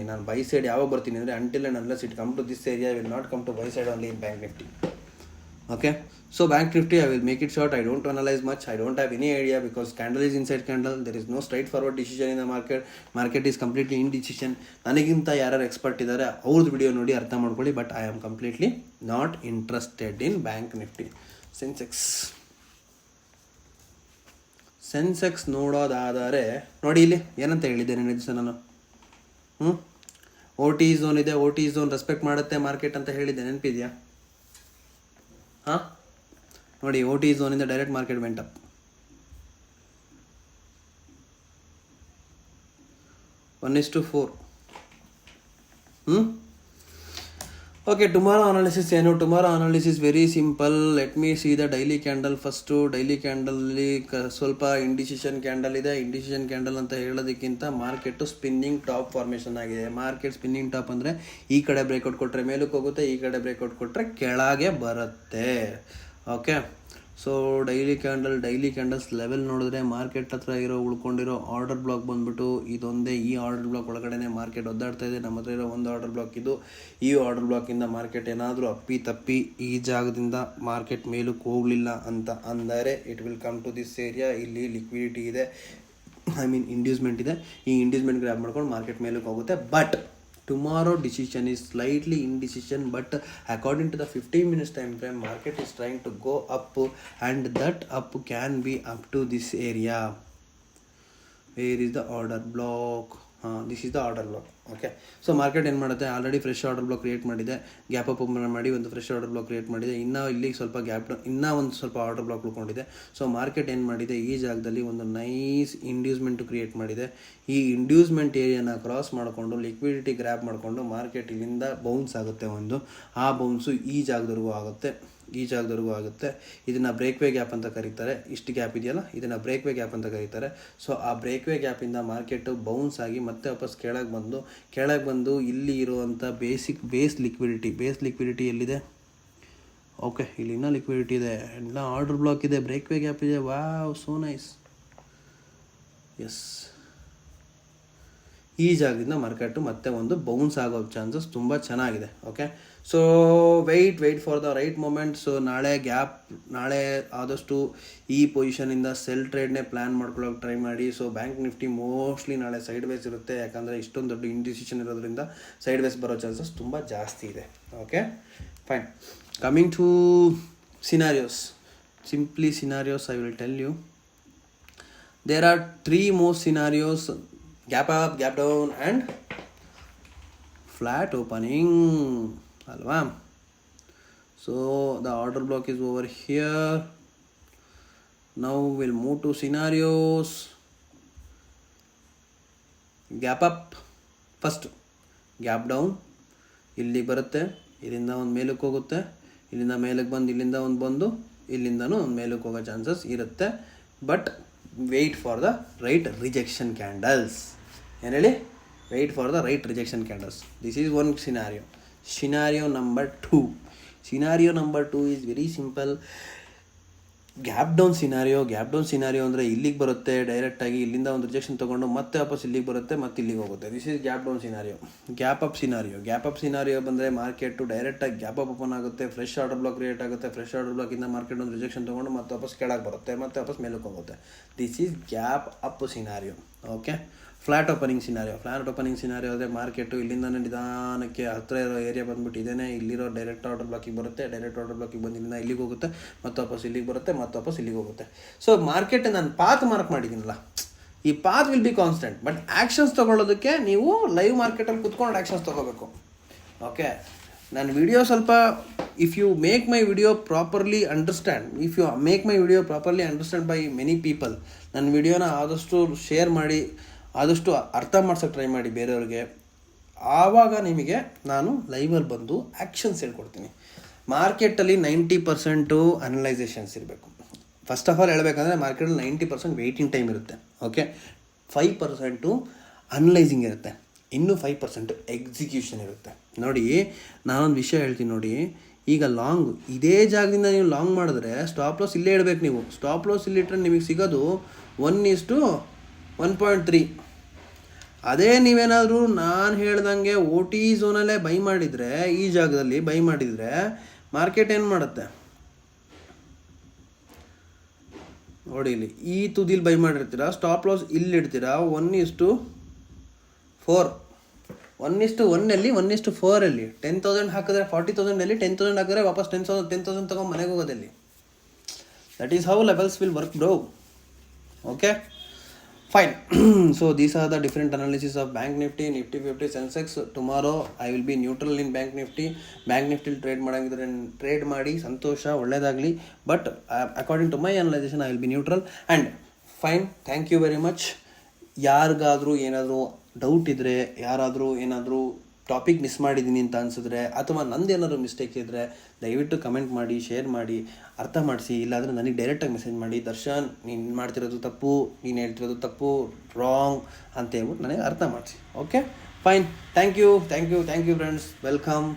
ಅಂದರೆ until and unless it come to this area will not come to buy side only in Bank Nifty. Okay, so bank nifty I will make it short. I don't analyze much. I don't have any idea because candle is inside candle. There is no straightforward decision in the market is completely indecision. ನನಗಿಂತ ಯಾರು expert ಇದ್ದಾರೆ ಅವ್ರದ್ದು video ನೋಡಿ ಅರ್ಥ ಮಾಡ್ಕೊಳ್ಳಿ. But I am completely not interested in Bank Nifty. Sensex ನೋಡೋದಾದರೆ ನೋಡಿ, ಇಲ್ಲಿ ಏನಂತ ಹೇಳಿದ್ದೇನೆ ದಿವಸ ನಾನು, ಓ ಟಿ ಝೋನ್ ಇದೆ, ಓ ಟಿ ಝೋನ್ ರೆಸ್ಪೆಕ್ಟ್ ಮಾಡುತ್ತೆ ಮಾರ್ಕೆಟ್ ಅಂತ ಹೇಳಿದ್ದೆ, ನೆನಪಿದೆಯಾ? ನೋಡಿ, ಓ ಟಿ ಝೋನಿಂದ direct market went up. 1:4. Okay, tomorrow analysis ಏನು? Tomorrow analysis very simple. Let me see the daily candle first. Daily ಕ್ಯಾಂಡಲಲ್ಲಿ ಸ್ವಲ್ಪ ಇಂಡಿಸಿಷನ್ ಕ್ಯಾಂಡಲ್ ಇದೆ. ಇಂಡಿಸಿಷನ್ ಕ್ಯಾಂಡಲ್ ಅಂತ ಹೇಳೋದಕ್ಕಿಂತ ಮಾರ್ಕೆಟು ಸ್ಪಿನ್ನಿಂಗ್ ಟಾಪ್ ಫಾರ್ಮೇಷನ್ ಆಗಿದೆ. ಮಾರ್ಕೆಟ್ ಸ್ಪಿನ್ನಿಂಗ್ ಟಾಪ್ ಅಂದರೆ ಈ ಕಡೆ ಬ್ರೇಕ್ಔಟ್ ಕೊಟ್ಟರೆ ಮೇಲಕ್ಕೆ ಹೋಗುತ್ತೆ, ಈ ಕಡೆ ಬ್ರೇಕ್ಔಟ್ ಕೊಟ್ಟರೆ ಕೆಳಗೆ ಬರುತ್ತೆ. Okay, so daily candles level ನೋಡಿದ್ರೆ ಮಾರ್ಕೆಟ್ ಹತ್ರ ಉಳ್ಕೊಂಡಿರೋ ಆರ್ಡರ್ ಬ್ಲಾಕ್ ಬಂದ್ಬಿಟ್ಟು ಇದೊಂದೇ. ಈ ಆರ್ಡರ್ ಬ್ಲಾಕ್ ಒಳಗಡೆ ಮಾರ್ಕೆಟ್ ಒದ್ದಾಡ್ತಾ ಇದೆ. ನಮ್ಮ ಹತ್ರ ಇರೋ ಒಂದು ಆರ್ಡರ್ ಬ್ಲಾಕ್ ಇದು. ಈ ಆರ್ಡರ್ ಬ್ಲಾಕಿಂದ ಮಾರ್ಕೆಟ್ ಏನಾದರೂ ಅಪ್ಪಿ ಈ ಜಾಗದಿಂದ ಮಾರ್ಕೆಟ್ ಮೇಲಕ್ಕೆ ಹೋಗಲಿಲ್ಲ ಅಂತ ಅಂದರೆ it will come to this area. ಇಲ್ಲಿ ಲಿಕ್ವಿಡಿಟಿ ಇದೆ, ಇಂಡ್ಯೂಸ್ಮೆಂಟ್ ಇದೆ. ಈ ಇಂಡ್ಯೂಸ್ಮೆಂಟ್ ಗ್ರ್ಯಾಬ್ ಮಾಡ್ಕೊಂಡು ಮಾರ್ಕೆಟ್ ಮೇಲಕ್ಕೆ ಹೋಗುತ್ತೆ. But tomorrow decision is slightly indecision, but according to the 15 minutes time frame, market is trying to go up, and that up can be up to this area. Where is the order block? This is the order block. Okay, so market ಏನು ಮಾಡುತ್ತೆ, already fresh order block create ಮಾಡಿದೆ. Gap up ಮಾಡಿ ಒಂದು fresh order block create ಮಾಡಿದೆ. ಇನ್ನೂ ಇಲ್ಲಿ ಸ್ವಲ್ಪ ಒಂದು ಸ್ವಲ್ಪ ಆರ್ಡರ್ ಬ್ಲಾಕ್ ಉಳ್ಕೊಂಡಿದೆ. ಸೊ ಮಾರ್ಕೆಟ್ ಏನು ಮಾಡಿದೆ, ಈ ಜಾಗದಲ್ಲಿ ಒಂದು ನೈಸ್ ಇಂಡ್ಯೂಸ್ಮೆಂಟ್ ಕ್ರಿಯೇಟ್ ಮಾಡಿದೆ. ಈ ಇಂಡ್ಯೂಸ್ಮೆಂಟ್ ಏರಿಯಾನ ಕ್ರಾಸ್ ಮಾಡಿಕೊಂಡು ಲಿಕ್ವಿಡಿಟಿ ಗ್ರ್ಯಾಪ್ ಮಾಡಿಕೊಂಡು ಮಾರ್ಕೆಟ್ ಇಲ್ಲಿಂದ ಬೌನ್ಸ್ ಆಗುತ್ತೆ. ಆ ಬೌನ್ಸು ಈ ಜಾಗದವರೆಗೂ ಆಗುತ್ತೆ. ಇದನ್ನು ಬ್ರೇಕ್ವೇ ಗ್ಯಾಪ್ ಅಂತ ಕರೀತಾರೆ. ಇಷ್ಟು ಗ್ಯಾಪ್ ಇದೆಯಲ್ಲ, ಇದನ್ನು ಬ್ರೇಕ್ವೇ ಗ್ಯಾಪ್ ಅಂತ ಕರೀತಾರೆ. ಸೊ ಆ ಬ್ರೇಕ್ವೇ ಗ್ಯಾಪಿಂದ ಮಾರ್ಕೆಟು ಬೌನ್ಸ್ ಆಗಿ ಮತ್ತೆ ವಾಪಸ್ ಕೆಳಗೆ ಬಂದು ಇಲ್ಲಿ ಇರುವಂಥ ಬೇಸ್ ಲಿಕ್ವಿಡಿಟಿ ಎಲ್ಲಿದೆ? ಓಕೆ, ಇಲ್ಲಿ ಇನ್ನೂ ಲಿಕ್ವಿಡಿಟಿ ಇದೆ, ಎಲ್ಲ ಆರ್ಡರ್ ಬ್ಲಾಕ್ ಇದೆ, ಬ್ರೇಕ್ವೇ ಗ್ಯಾಪ್ ಇದೆ. Wow, so nice. ಎಸ್, ಈ ಜಾಗದಿಂದ ಮಾರ್ಕೆಟು ಮತ್ತೆ ಒಂದು ಬೌನ್ಸ್ ಆಗೋ ಚಾನ್ಸಸ್ ತುಂಬ ಚೆನ್ನಾಗಿದೆ. Okay, so wait for the right moment. So ನಾಳೆ ಆದಷ್ಟು ಈ ಪೊಸಿಷನಿಂದ ಸೆಲ್ ಟ್ರೇಡ್ನೇ ಪ್ಲ್ಯಾನ್ ಮಾಡ್ಕೊಳ್ಳೋಕೆ ಟ್ರೈ ಮಾಡಿ. ಸೊ ಬ್ಯಾಂಕ್ ನಿಫ್ಟಿ ಮೋಸ್ಟ್ಲಿ ನಾಳೆ ಸೈಡ್ ವೇಸ್ ಇರುತ್ತೆ, ಯಾಕಂದರೆ ಇಷ್ಟೊಂದು ದೊಡ್ಡ ಇಂಡಿಸಿಷನ್ ಇರೋದ್ರಿಂದ ಸೈಡ್ ವೇಸ್ ಬರೋ ಚಾನ್ಸಸ್ ತುಂಬ ಜಾಸ್ತಿ ಇದೆ. Okay, fine. Coming to scenarios, I will tell you. There are 3 more scenarios: gap up, gap down and flat opening ಅಲ್ವಾ? So the order block is over here. Now will move to scenarios. Gap up first, gap down ಇಲ್ಲಿಗೆ ಬರುತ್ತೆ, ಇಲ್ಲಿಂದ ಒಂದು ಮೇಲಕ್ಕೆ ಹೋಗುತ್ತೆ, ಇಲ್ಲಿಂದ ಮೇಲಕ್ಕೆ ಬಂದು ಇಲ್ಲಿಂದ ಒಂದು ಬಂದು ಇಲ್ಲಿಂದನೂ ಒಂದು ಮೇಲಕ್ಕೆ ಹೋಗೋ ಚಾನ್ಸಸ್ ಇರುತ್ತೆ. But weight for the right rejection candles. ಏನು ಹೇಳಿ? wait for the right rejection candles. This is one scenario. Scenario number 2. Scenario number 2 is very simple. Gap down scenario ಅಂದರೆ ಇಲ್ಲಿಗೆ ಬರುತ್ತೆ ಡೈರೆಕ್ಟಾಗಿ, ಇಲ್ಲಿಂದ ಒಂದು ರಿಜೆಕ್ಷನ್ ತೊಗೊಂಡು ಮತ್ತೆ ವಾಪಸ್ ಇಲ್ಲಿಗೆ ಬರುತ್ತೆ, ಮತ್ತೆ ಇಲ್ಲಿಗೆ ಹೋಗುತ್ತೆ. This is gap down scenario. Gap up scenario ಬಂದರೆ ಮಾರ್ಕೆಟು ಡೈರೆಕ್ಟಾಗಿ ಗ್ಯಾಪ್ ಅಪ್ ಓಪನ್ ಆಗುತ್ತೆ, ಫ್ರೆಶ್ ಆರ್ಡರ್ ಬ್ಲಾಕ್ ಕ್ರಿಯೇಟ್ ಆಗುತ್ತೆ, ಫ್ರೆಶ್ ಆರ್ಡರ್ ಬ್ಲಾಕಿಂದ ಮಾರ್ಕೆಟ್ ಒಂದು ರಿಜೆಕ್ಷನ್ ತೊಗೊಂಡು ಮತ್ತೆ ವಾಪಸ್ ಕೆಳಗೆ ಬರುತ್ತೆ, ಮತ್ತೆ ವಾಪಸ್ ಮೇಲಕ್ಕೆ ಹೋಗುತ್ತೆ. This is gap up scenario. Okay. Flat opening scenario ಅಂದರೆ ಮಾರ್ಕೆಟು ಇಲ್ಲಿಂದ ನಿಧಾನಕ್ಕೆ ಹತ್ತಿರ ಇರೋ ಏರಿಯಾ ಬಂದ್ಬಿಟ್ಟು ಇದೇನೆ, ಇಲ್ಲಿರೋ ಡೈರೆಕ್ಟ್ ಆರ್ಡರ್ ಬ್ಲಾಕಿಗೆ ಬರುತ್ತೆ, ಡೈರೆಕ್ಟ್ ಆರ್ಡರ್ ಬ್ಲಾಕಿಗೆ ಬಂದು ಇಲ್ಲಿಂದ ಇಲ್ಲಿಗೆ ಹೋಗುತ್ತೆ, ಮತ್ತೆ ವಾಪಸ್ ಇಲ್ಲಿಗೆ ಬರುತ್ತೆ, ಮತ್ತೆ ವಾಪಸ್ ಇಲ್ಲಿಗೆ ಹೋಗುತ್ತೆ. ಸೊ ಮಾರ್ಕೆಟ್ ನಾನು ಪಾತ್ ಮಾರ್ಕ್ ಮಾಡಿದ್ದೀನಲ್ಲ, ಈ path will be constant. But actions ತೊಗೊಳ್ಳೋದಕ್ಕೆ ನೀವು ಲೈವ್ ಮಾರ್ಕೆಟಲ್ಲಿ ಕುತ್ಕೊಂಡು ಆ್ಯಕ್ಷನ್ಸ್ ತೊಗೋಬೇಕು. ಓಕೆ. ನನ್ನ ವಿಡಿಯೋ ಸ್ವಲ್ಪ if you make my video properly understand by many people, ನನ್ನ ವಿಡಿಯೋನ ಆದಷ್ಟು ಶೇರ್ ಮಾಡಿ, ಆದಷ್ಟು ಅರ್ಥ ಮಾಡ್ಸೋಕ್ಕೆ ಟ್ರೈ ಮಾಡಿ ಬೇರೆಯವ್ರಿಗೆ. ಆವಾಗ ನಿಮಗೆ ನಾನು ಲೈವಲ್ಲಿ ಬಂದು ಆ್ಯಕ್ಷನ್ಸ್ ಹೇಳ್ಕೊಡ್ತೀನಿ. ಮಾರ್ಕೆಟಲ್ಲಿ 90% ಅನಲೈಸೇಷನ್ಸ್ ಇರಬೇಕು. ಫಸ್ಟ್ ಆಫ್ ಆಲ್ ಹೇಳಬೇಕಂದ್ರೆ ಮಾರ್ಕೆಟಲ್ಲಿ 90% ವೆಯ್ಟಿಂಗ್ ಟೈಮ್ ಇರುತ್ತೆ. ಓಕೆ. 5% ಅನಲೈಸಿಂಗ್ ಇರುತ್ತೆ, ಇನ್ನೂ 5% ಎಕ್ಸಿಕ್ಯೂಷನ್ ಇರುತ್ತೆ. ನೋಡಿ, ನಾನೊಂದು ವಿಷಯ ಹೇಳ್ತೀನಿ ನೋಡಿ. ಈಗ ಲಾಂಗ್ ಇದೇ ಜಾಗದಿಂದ ನೀವು ಲಾಂಗ್ ಮಾಡಿದ್ರೆ ಸ್ಟಾಪ್ ಲಾಸ್ ಇಲ್ಲೇ ಇಡಬೇಕು. ನೀವು ಸ್ಟಾಪ್ ಲಾಸ್ ಇಲ್ಲಿಟ್ರೆ ನಿಮಗೆ ಸಿಗೋದು 1:1.3. ಅದೇ ನೀವೇನಾದರೂ ನಾನು ಹೇಳ್ದಂಗೆ OT ಝೋನಲ್ಲೇ ಬೈ ಮಾಡಿದರೆ, ಈ ಜಾಗದಲ್ಲಿ ಬೈ ಮಾಡಿದರೆ ಮಾರ್ಕೆಟ್ ಏನು ಮಾಡುತ್ತೆ ನೋಡಿ. ಇಲ್ಲಿ ಈ ತುದಿಲಿ ಬೈ ಮಾಡಿರ್ತೀರ, ಸ್ಟಾಪ್ ಲಾಸ್ ಇಲ್ಲಿಡ್ತೀರಾ. 1:4, 1:1 1:4 10,000 ಹಾಕಿದ್ರೆ 40,000 10,000 ಹಾಕಿದ್ರೆ ವಾಪಸ್ 10,000 ತಗೊಂಡು ಮನೆಗೆ ಹೋಗೋದಲ್ಲಿ. That is how levels will work bro. Okay, fine. So these are the different analysis of Bank Nifty, Nifty 50, Sensex. Tomorrow I will be neutral in Bank Nifty trade ಮಾಡಂಗಿದ್ರೆ trade ಮಾಡಿ, ಸಂತೋಷ, ಒಳ್ಳೇದಾಗಲಿ. But according to my analysation I will be neutral and fine. Thank you very much. ಯಾರಿಗಾದರೂ ಏನಾದರೂ doubt ಇದ್ದರೆ, ಯಾರಾದರೂ ಏನಾದರೂ topic miss ಮಾಡಿದ್ದೀನಿ ಅಂತ ಅನಿಸಿದ್ರೆ, ಅಥವಾ ನಂದೇನಾದ್ರು ಮಿಸ್ಟೇಕ್ ಇದ್ದರೆ ದಯವಿಟ್ಟು ಕಮೆಂಟ್ ಮಾಡಿ, ಶೇರ್ ಮಾಡಿ, ಅರ್ಥ ಮಾಡಿಸಿ. ಇಲ್ಲಾಂದರೆ ನನಗೆ ಡೈರೆಕ್ಟಾಗಿ ಮೆಸೇಜ್ ಮಾಡಿ, ದರ್ಶನ್ ನೀನು ಮಾಡ್ತಿರೋದು ತಪ್ಪು, ನೀನು ಹೇಳ್ತಿರೋದು ತಪ್ಪು, ರಾಂಗ್ ಅಂತ ಹೇಳ್ಬಿಟ್ಟು ನನಗೆ ಅರ್ಥ ಮಾಡಿಸಿ. Okay, fine. Thank you friends. Welcome.